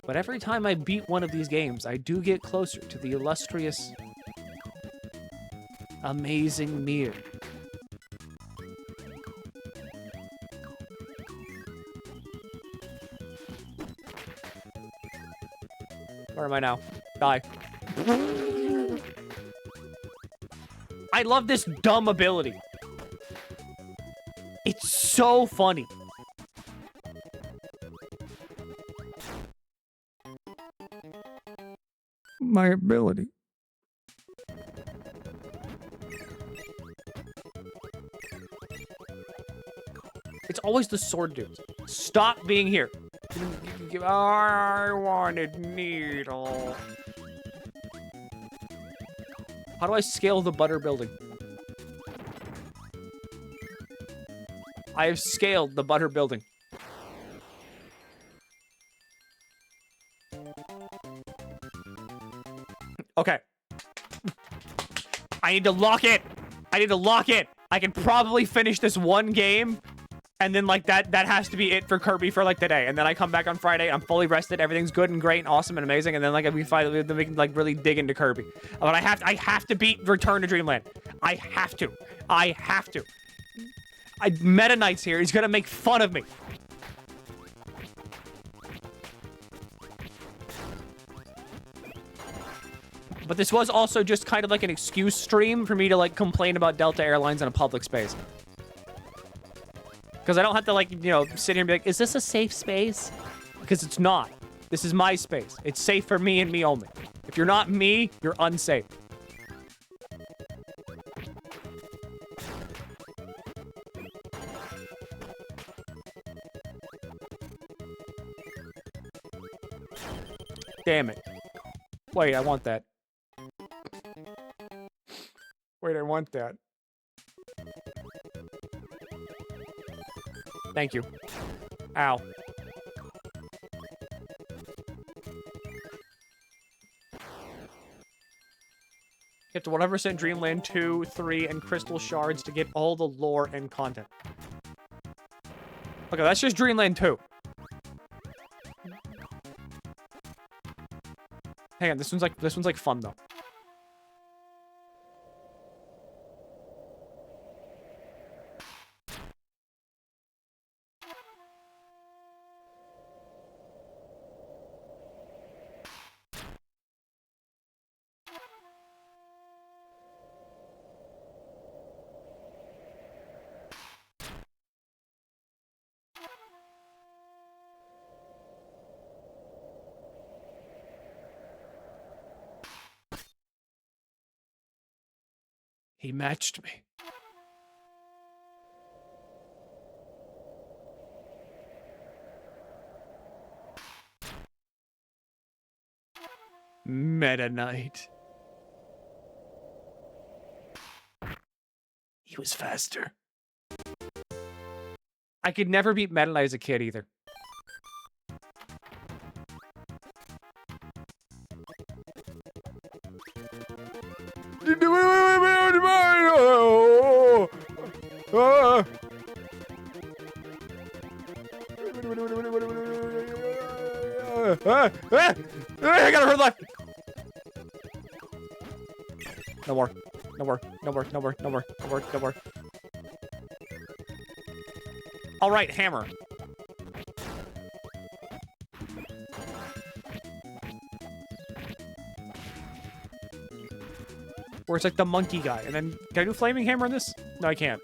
But every time I beat one of these games, I do get closer to the illustrious, amazing Mir. Where am I now? Die. I love this dumb ability. It's so funny. My ability. It's always the sword dudes. Stop being here. I wanted needle. How do I scale the butter building? I have scaled the butter building. Okay. I need to lock it. I need to lock it. I can probably finish this one game, and then like that has to be it for Kirby for like today. And then I come back on Friday. I'm fully rested. Everything's good and great and awesome and amazing. And then like we can like really dig into Kirby. But I have to beat Return to Dreamland. I have to. Meta Knight's here. He's gonna make fun of me. But this was also just kind of like an excuse stream for me to like complain about Delta Airlines in a public space. Because I don't have to like, you know, sit here and be like, is this a safe space? Because it's not. This is my space. It's safe for me and me only. If you're not me, you're unsafe. Damn it. Wait, I want that. Wait, I want that. Thank you. Ow. Get to 100% Dreamland 2, 3, and Crystal Shards to get all the lore and content. Okay, that's just Dreamland 2. Hang on, this one's like fun though. He matched me. Meta Knight. He was faster. I could never beat Meta Knight as a kid either. I got a hurt left. No more. No more. No more. No more. No more. No more. No more. All right, hammer. Where it's like the monkey guy. And then, can I do flaming hammer on this? No, I can't.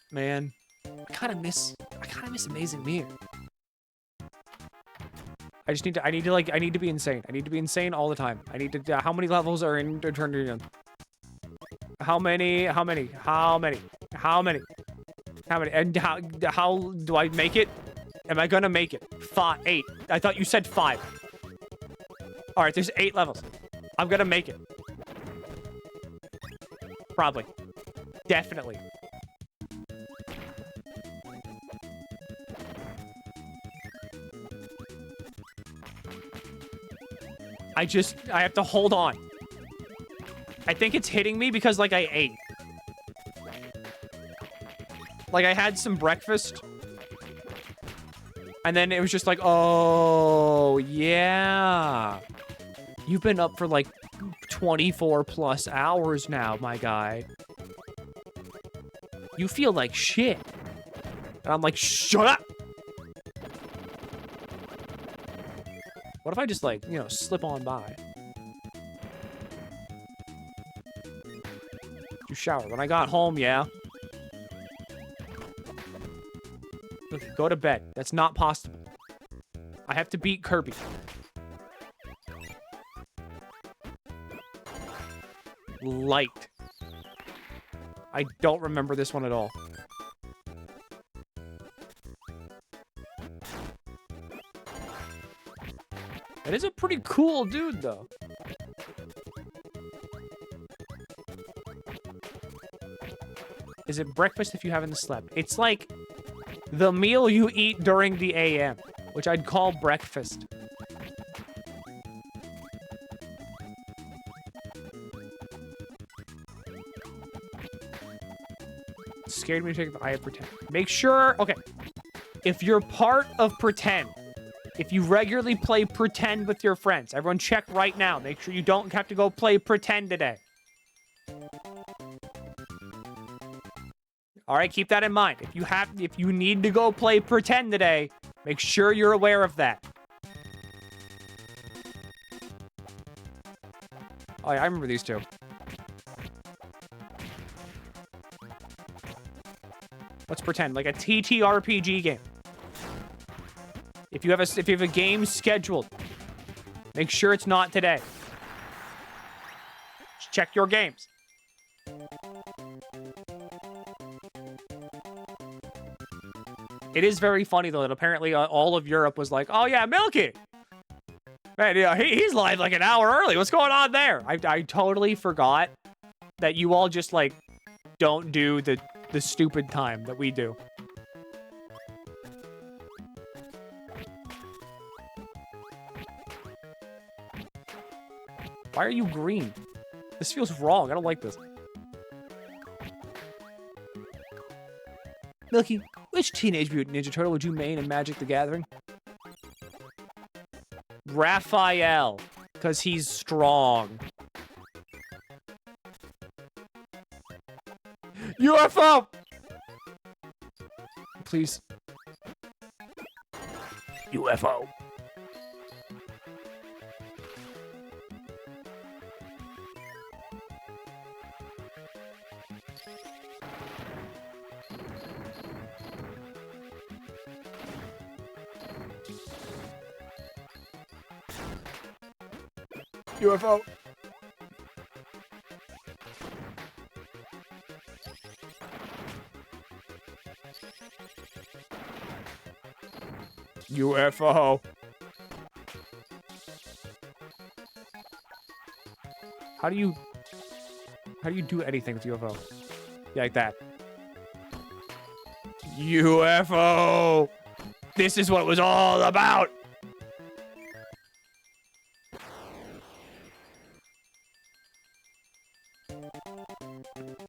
Man, I kind of miss Amazing Mirror. I need to be insane. I need to be insane all the time. I need to, how many levels are in Return to Dreamland? How many? And how do I make it? Am I gonna make it? 8. I thought you said 5. All right, there's 8 levels. I'm gonna make it. Probably. Definitely. I have to hold on. I think it's hitting me because, like, I ate. Like, I had some breakfast. And then it was just like, oh, yeah. You've been up for, like, 24 plus hours now, my guy. You feel like shit. And I'm like, shut up! What if I just, like, you know, slip on by? You shower. When I got home, yeah. Okay, go to bed. That's not possible. I have to beat Kirby. Light. I don't remember this one at all. It is a pretty cool dude, though. Is it breakfast if you haven't slept? It's like the meal you eat during the AM, which I'd call breakfast. It scared me to take the eye of pretend. Make sure, okay, if you're part of pretend, if you regularly play pretend with your friends, everyone check right now. Make sure you don't have to go play pretend today. All right, keep that in mind. If you need to go play pretend today, make sure you're aware of that. Oh, yeah, I remember these two. Let's pretend like a TTRPG game. If you have a game scheduled, make sure it's not today. Just check your games. It is very funny, though, that apparently all of Europe was like, oh, yeah, Milky! Man, yeah, he's live like an hour early. What's going on there? I totally forgot that you all just, like, don't do the stupid time that we do. Why are you green? This feels wrong. I don't like this. Milky, which Teenage Mutant Ninja Turtle would you main in Magic the Gathering? Raphael, because he's strong. UFO! Please. UFO. UFO. UFO. How do you do anything with UFO? Yeah, like that. UFO. This is what it was all about.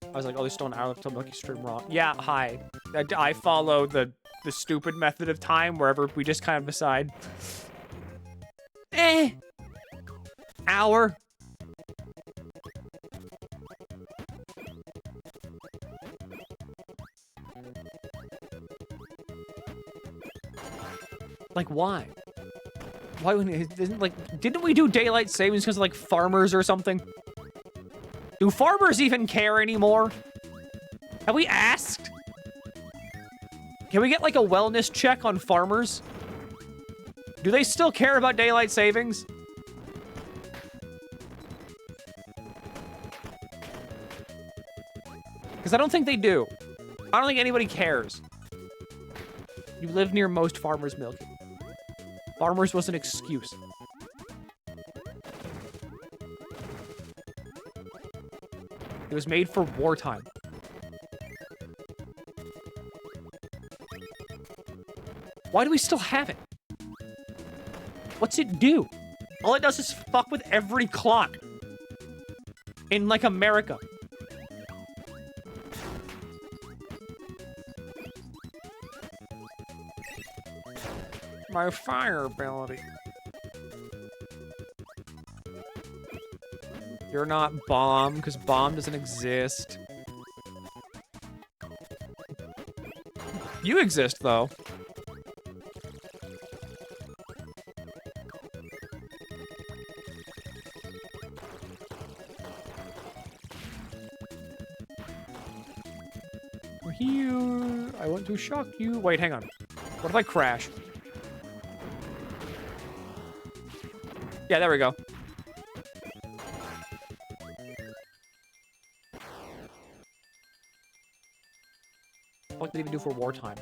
I was like, oh, there's still an hour left till Milky stream wrong. Yeah, hi. I follow the stupid method of time wherever we just kind of decide. Hour. Like, why? Why wouldn't it, like, didn't we do daylight savings because of, like, farmers or something? Do farmers even care anymore? Have we asked? Can we get, like, a wellness check on farmers? Do they still care about daylight savings? Because I don't think they do. I don't think anybody cares. You live near most farmers, Milky. Farmers was an excuse. It was made for wartime. Why do we still have it? What's it do? All it does is fuck with every clock. In, like, America. My fire ability. You're not Bomb, because Bomb doesn't exist. You exist, though. We're here. I want to shock you. Wait, hang on. What if I crash? Yeah, there we go. What did he even do for wartime?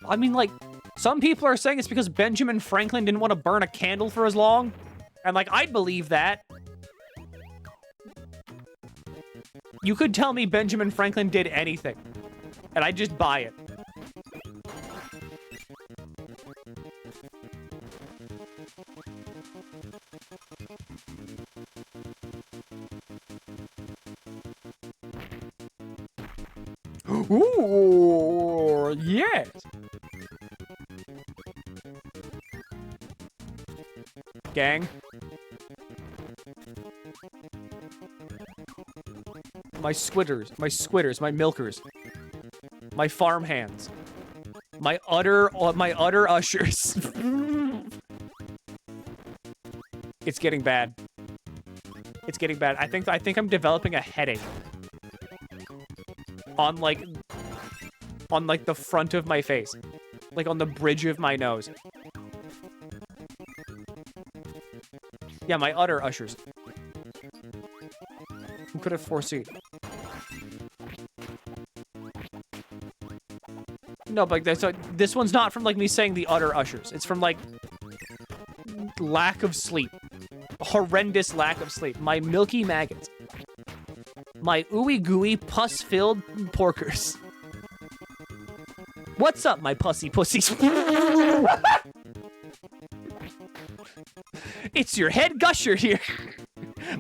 I mean, like, some people are saying it's because Benjamin Franklin didn't want to burn a candle for as long. And, like, I'd believe that. You could tell me Benjamin Franklin did anything, and I'd just buy it. Ooh, yes. Gang. My squitters, my milkers. My farmhands. My utter ushers. It's getting bad. It's getting bad. I think I'm developing a headache. On like the front of my face. Like on the bridge of my nose. Yeah, my utter ushers. Who could have foreseen? No, but this one's not from like me saying the utter ushers. It's from like lack of sleep. Horrendous lack of sleep. My milky maggots. My ooey gooey pus-filled porkers. What's up, my pussy pussies? It's your head gusher here.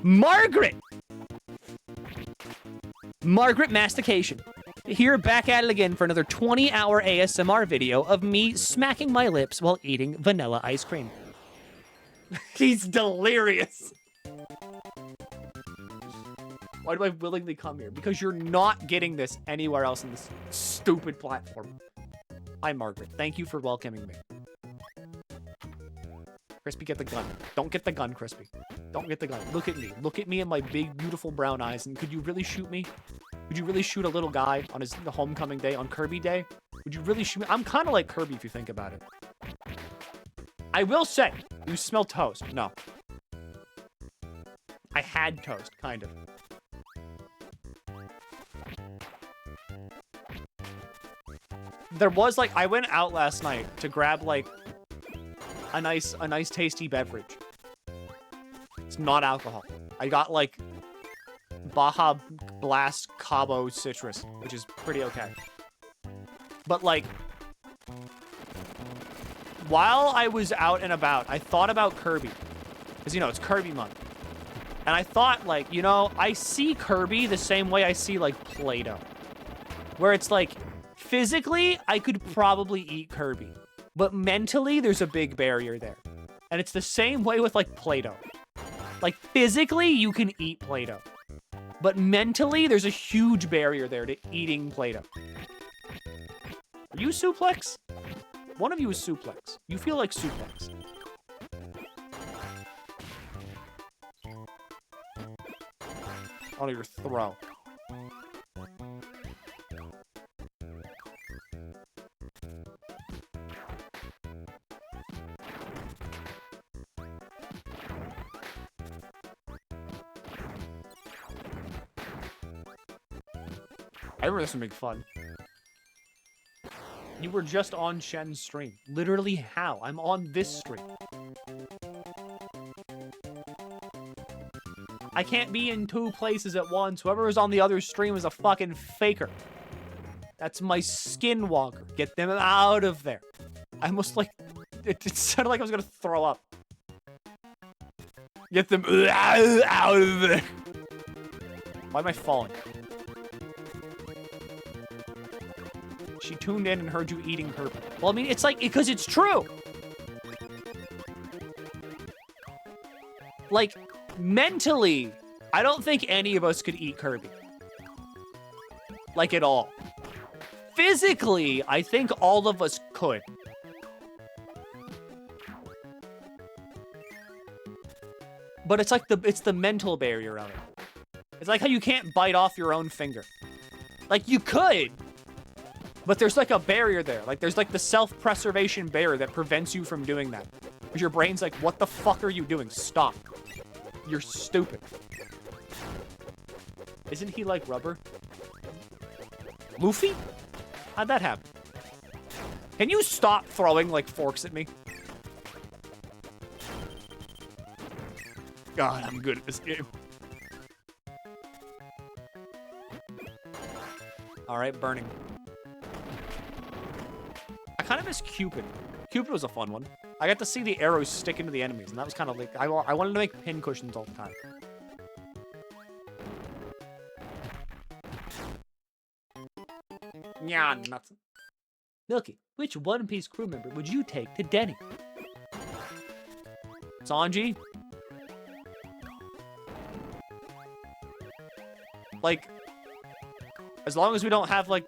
Margaret Mastication. Here, back at it again for another 20-hour ASMR video of me smacking my lips while eating vanilla ice cream. He's delirious. Why do I willingly come here? Because you're not getting this anywhere else in this stupid platform. Hi, Margaret. Thank you for welcoming me. Crispy, get the gun. Don't get the gun, Crispy. Don't get the gun. Look at me. Look at me in my big, beautiful brown eyes. And could you really shoot me? Would you really shoot a little guy on his homecoming day, on Kirby Day? Would you really shoot me? I'm kind of like Kirby if you think about it. I will say, you smell toast. No. I had toast, kind of. There was like, I went out last night to grab like a nice tasty beverage. It's not alcohol. I got like Baja Blast Cabo Citrus, which is pretty okay. But like, while I was out and about, I thought about Kirby. Because, you know, it's Kirby month. And I thought, like, you know, I see Kirby the same way I see, like, Play-Doh. Where it's like, physically, I could probably eat Kirby. But mentally, there's a big barrier there. And it's the same way with, like, Play-Doh. Like, physically, you can eat Play-Doh. But mentally, there's a huge barrier there to eating Play-Doh. Are you Suplex? One of you is Suplex. You feel like Suplex. On your throw. I remember this one being fun. You were just on Shen's stream. Literally how? I'm on this stream. I can't be in two places at once. Whoever is on the other stream is a fucking faker. That's my skinwalker. Get them out of there. I almost like... It sounded like I was gonna throw up. Get them out of there. Why am I falling? She tuned in and heard you eating Kirby. Well, I mean, it's like, because it's true. Like, mentally, I don't think any of us could eat Kirby. Like, at all. Physically, I think all of us could. But it's like it's the mental barrier of it. It's like how you can't bite off your own finger. Like, you could, but there's like a barrier there. Like, there's like the self-preservation barrier that prevents you from doing that. Because your brain's like, what the fuck are you doing? Stop. You're stupid. Isn't he like rubber? Luffy? How'd that happen? Can you stop throwing, like, forks at me? God, I'm good at this game. Alright, burning. I kind of miss Cupid. Cupid was a fun one. I got to see the arrows stick into the enemies, and that was kind of like... I wanted to make pin cushions all the time. Yeah, nuts. Milky, which One Piece crew member would you take to Denny? Sanji? Like, as long as we don't have, like,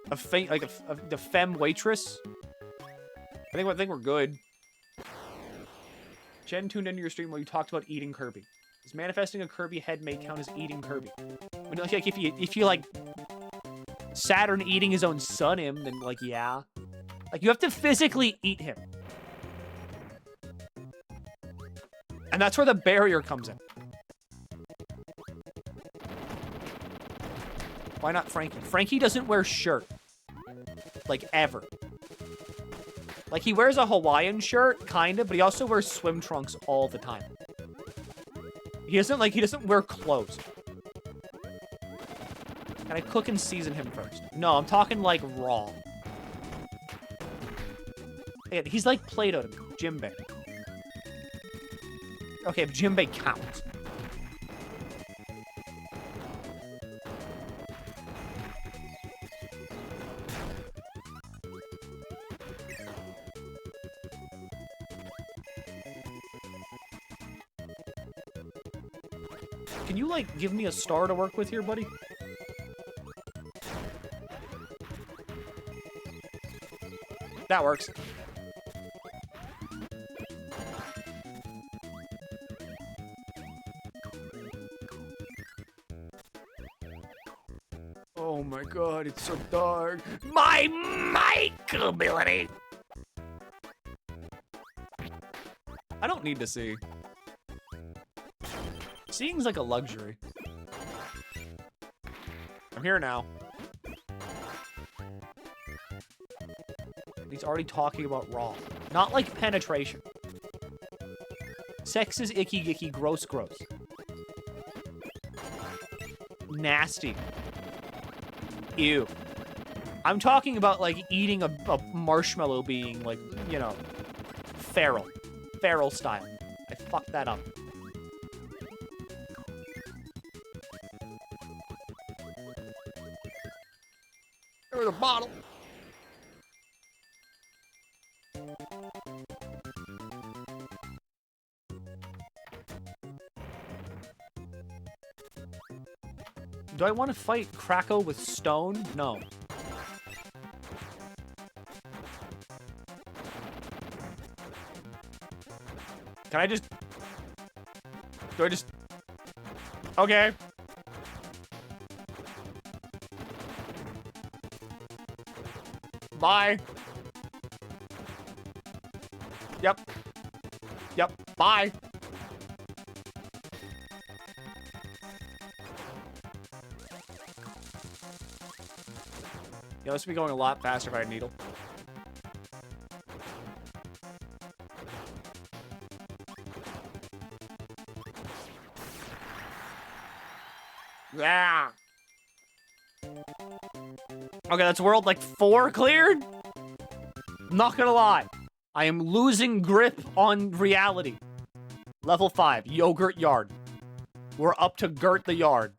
the femme waitress, I think we're good. Jen tuned into your stream where you talked about eating Kirby. Does manifesting a Kirby head may count as eating Kirby? I mean, like, if you like Saturn eating his own son him, then like, yeah. Like, you have to physically eat him. And that's where the barrier comes in. Why not Frankie? Frankie doesn't wear shirt. Like, ever. Like, he wears a Hawaiian shirt, kind of, but he also wears swim trunks all the time. He doesn't wear clothes. Can I cook and season him first? No, I'm talking, like, raw. Yeah, he's like Play-Doh to me. Jimbei. Okay, if Jimbei counts. Can you, like, give me a star to work with here, buddy? That works. Oh my god, it's so dark. My mic ability! I don't need to see. Seeing's like a luxury. I'm here now. He's already talking about raw. Not like penetration. Sex is icky gicky, gross gross. Nasty. Ew. I'm talking about like eating a marshmallow being like, you know, feral. Feral style. I fucked that up. There's a bottle. Do I want to fight Krako with stone? No. Can I just... Do I just... Okay. Bye. Yep. Yep. Bye. Yeah, this would be going a lot faster if I had a needle. Yeah. Okay, that's world like 4 cleared. Not gonna lie, I am losing grip on reality. Level 5, yogurt yard. We're up to Gert the yard.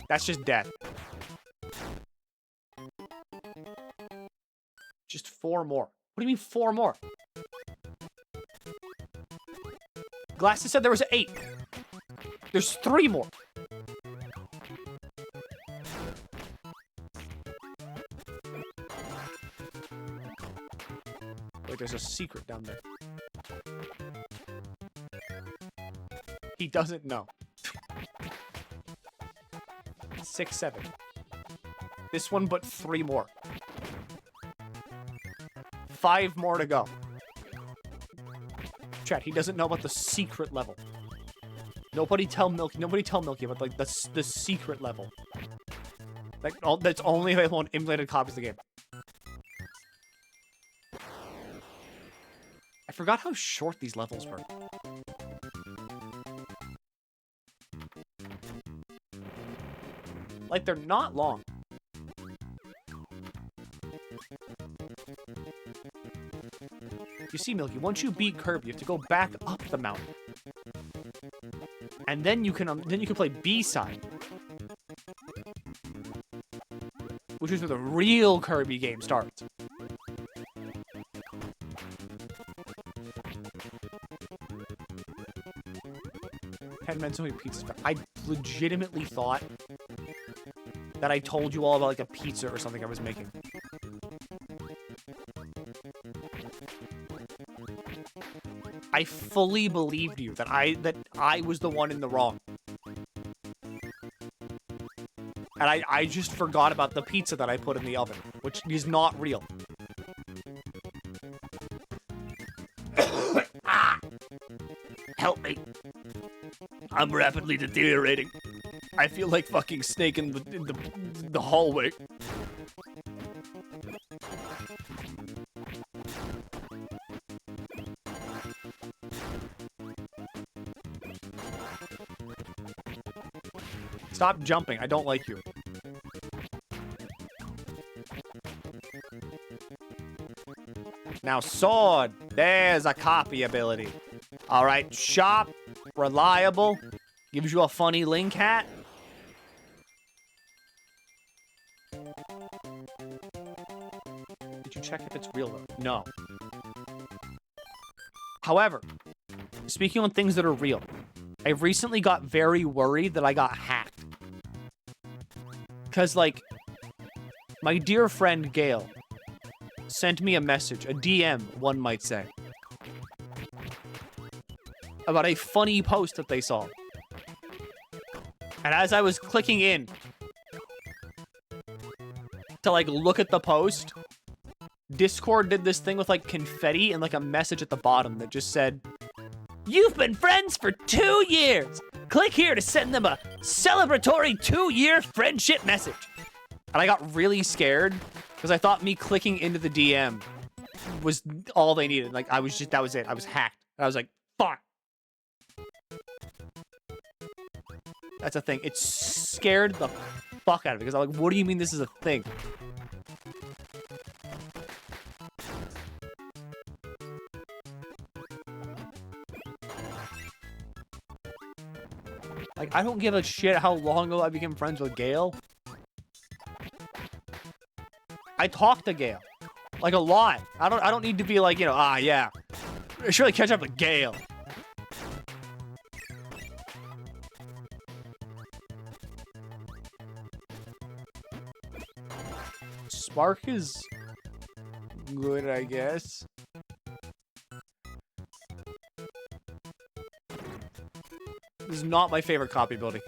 That's just death. Just 4 more. What do you mean 4 more? Glasses said there was 8. There's 3 more. Wait, there's a secret down there. He doesn't know. 6, 7. This one, but 3 more. 5 more to go. Chat, he doesn't know about the secret level. Nobody tell Milky about like the secret level. Like that's only available on emulated copies of the game. I forgot how short these levels were. Like they're not long. You see, Milky, once you beat Kirby, you have to go back up the mountain. And then you can play B-side. Which is where the real Kirby game starts. Hadn't meant so many pizzas. I legitimately thought that I told you all about like a pizza or something I was making. I fully believed you that I was the one in the wrong. And I just forgot about the pizza that I put in the oven, which is not real. Ah! Help me. I'm rapidly deteriorating. I feel like fucking Snake in the hallway. Stop jumping. I don't like you. Now, sword. There's a copy ability. All right, sharp, reliable, gives you a funny link hat. Did you check if it's real though? No. However, speaking on things that are real, I recently got very worried that I got hacked. Because, like, my dear friend Gail sent me a message, a DM, one might say, about a funny post that they saw. And as I was clicking in to, like, look at the post, Discord did this thing with, like, confetti and, like, a message at the bottom that just said, "You've been friends for 2 years. Click here to send them a celebratory 2-year friendship message." And I got really scared because I thought me clicking into the DM was all they needed. Like, that was it. I was hacked. And I was like, fuck. That's a thing. It scared the fuck out of me because I'm like, what do you mean this is a thing? Like, I don't give a shit how long ago I became friends with Gail. I talk to Gail. Like, a lot. I don't need to be like, you know, yeah. I should really catch up with Gail. Spark is good, I guess. This is not my favorite copy ability.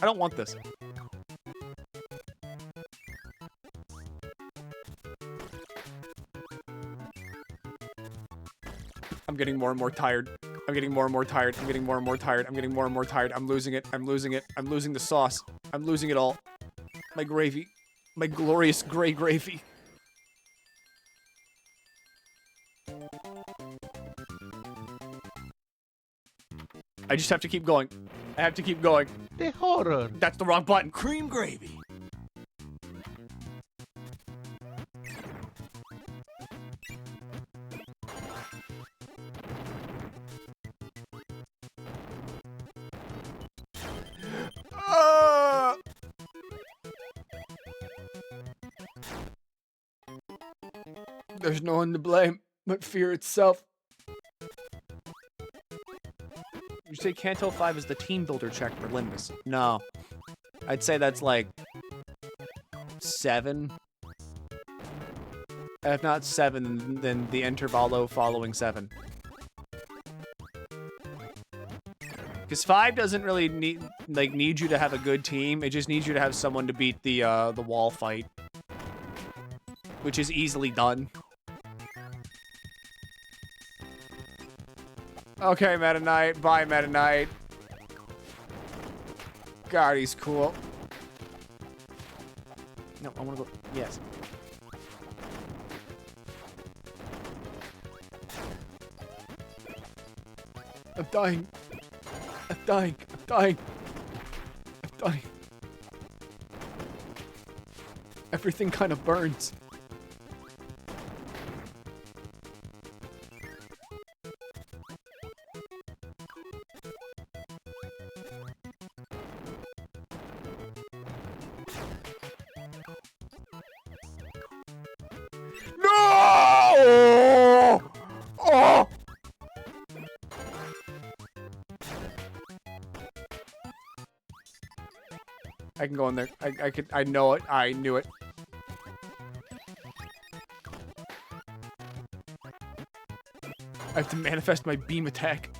I don't want this. I'm getting more and more tired. I'm getting more and more tired. I'm getting more and more tired. I'm getting more and more tired. I'm losing it. I'm losing it. I'm losing the sauce. I'm losing it all. My gravy. My glorious gray gravy. I just have to keep going. I have to keep going. The horror. That's the wrong button. Cream gravy. There's no one to blame but fear itself. You say Kanto 5 is the team builder check for Limbus. No. I'd say that's like 7. If not 7, then the intervallo following 7. Because 5 doesn't really need you to have a good team. It just needs you to have someone to beat the wall fight, which is easily done. Okay, Meta Knight. Bye, Meta Knight. God, he's cool. No, I want to go. Yes. I'm dying. I'm dying. I'm dying. I'm dying. Everything kind of burns. No! Oh! I can go in there. I know it. I knew it. I have to manifest my beam attack.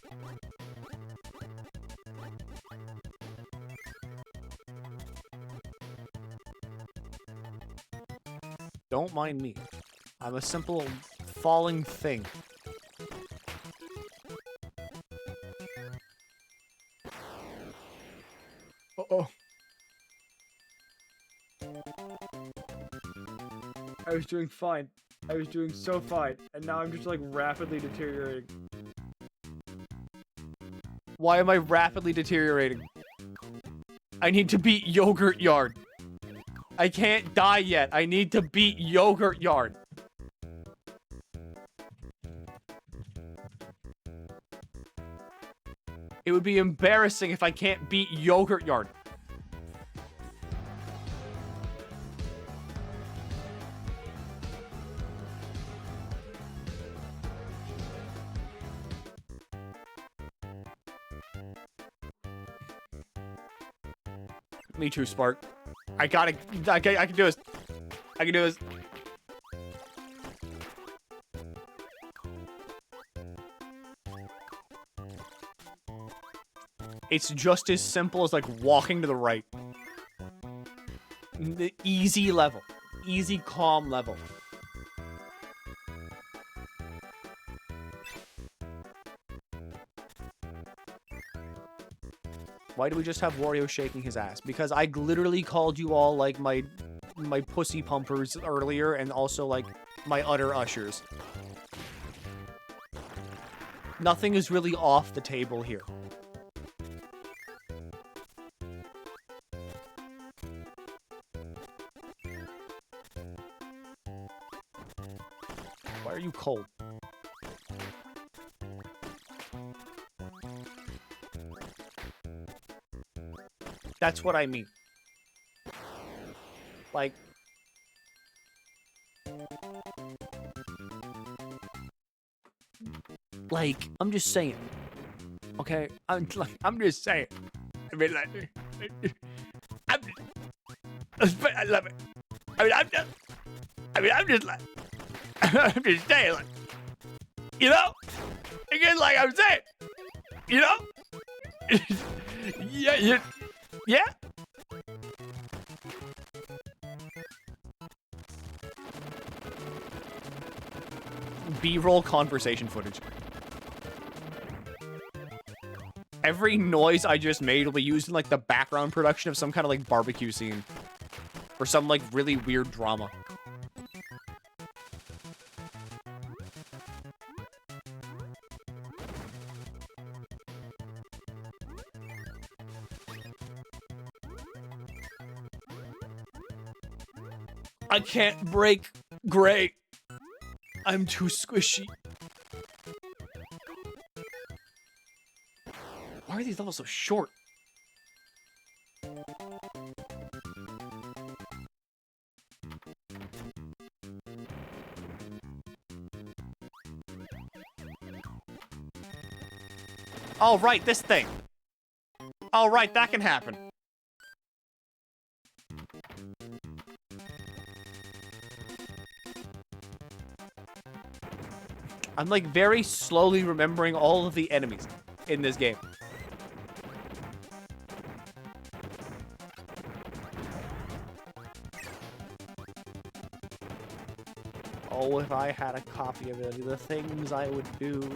Don't mind me. I'm a simple falling thing. Uh-oh. I was doing fine. I was doing so fine. And now I'm just like rapidly deteriorating. Why am I rapidly deteriorating? I need to beat Yogurt Yard. I can't die yet. I need to beat Yogurt Yard. It would be embarrassing if I can't beat Yogurt Yard. Me too, Spark. I can do this. I can do this. It's just as simple as like walking to the right. The easy level. Easy, calm level. Why do we just have Wario shaking his ass? Because I literally called you all like my pussy pumpers earlier, and also like my utter ushers. Nothing is really off the table here. Why are you cold? That's what I mean. Like, I'm just saying. Okay, I'm just saying. I mean, like, I love it. I'm just like, I'm just saying, like, you know, again, like I'm saying, you know, yeah. B-roll conversation footage. Every noise I just made will be used in like the background production of some kind of like barbecue scene. Or some like really weird drama. I can't break Gray. I'm too squishy. Why are these levels so short? Oh, right, this thing. Oh, right, that can happen. I'm like very slowly remembering all of the enemies in this game. Oh, if I had a copy of it, the things I would do.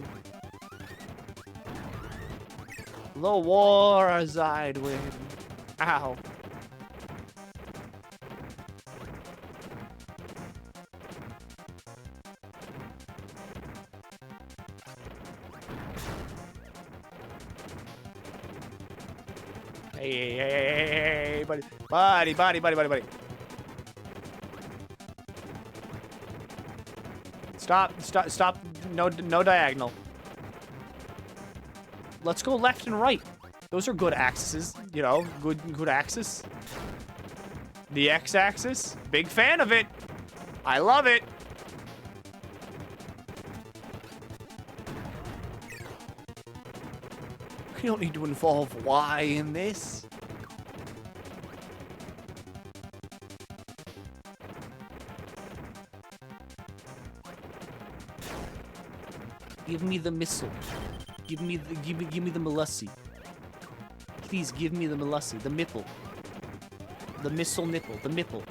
The wars I'd win. Ow. Hey, buddy. Buddy. Stop. No diagonal. Let's go left and right. Those are good axes, you know, good axis. The x-axis, big fan of it. I love it. We don't need to involve Y in this. Give me the missile. Give me the Milky. Please give me the Milky, the mipple. The missile nipple, the mipple.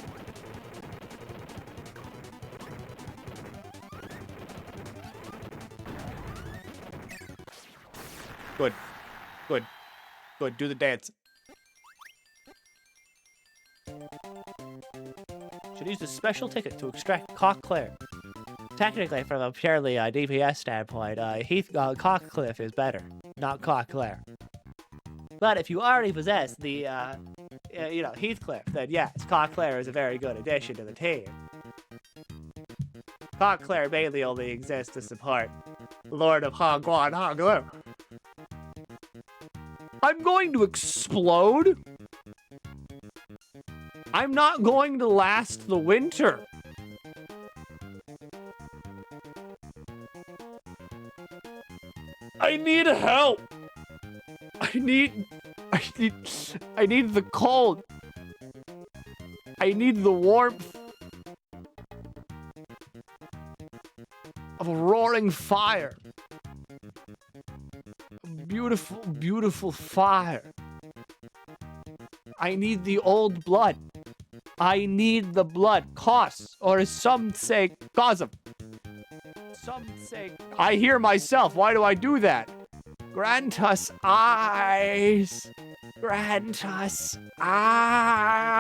Good. Do the dance. Should use the special ticket to extract Cockclair. Technically, from a purely DPS standpoint, Cockcliff is better, not Cockclair. But if you already possess the, Heathcliff, then yes, Cockclair is a very good addition to the team. Cockclair mainly only exists to support Lord of Hogwan Hoglu. I'm going to explode? I'm not going to last the winter. I need help. I need the cold. I need the warmth of a roaring fire. A beautiful fire. I need the old blood. I need the blood. Cos, or as some say, Cosm. Some say, I hear myself. Why do I do that? Grant us eyes. Grant us eyes.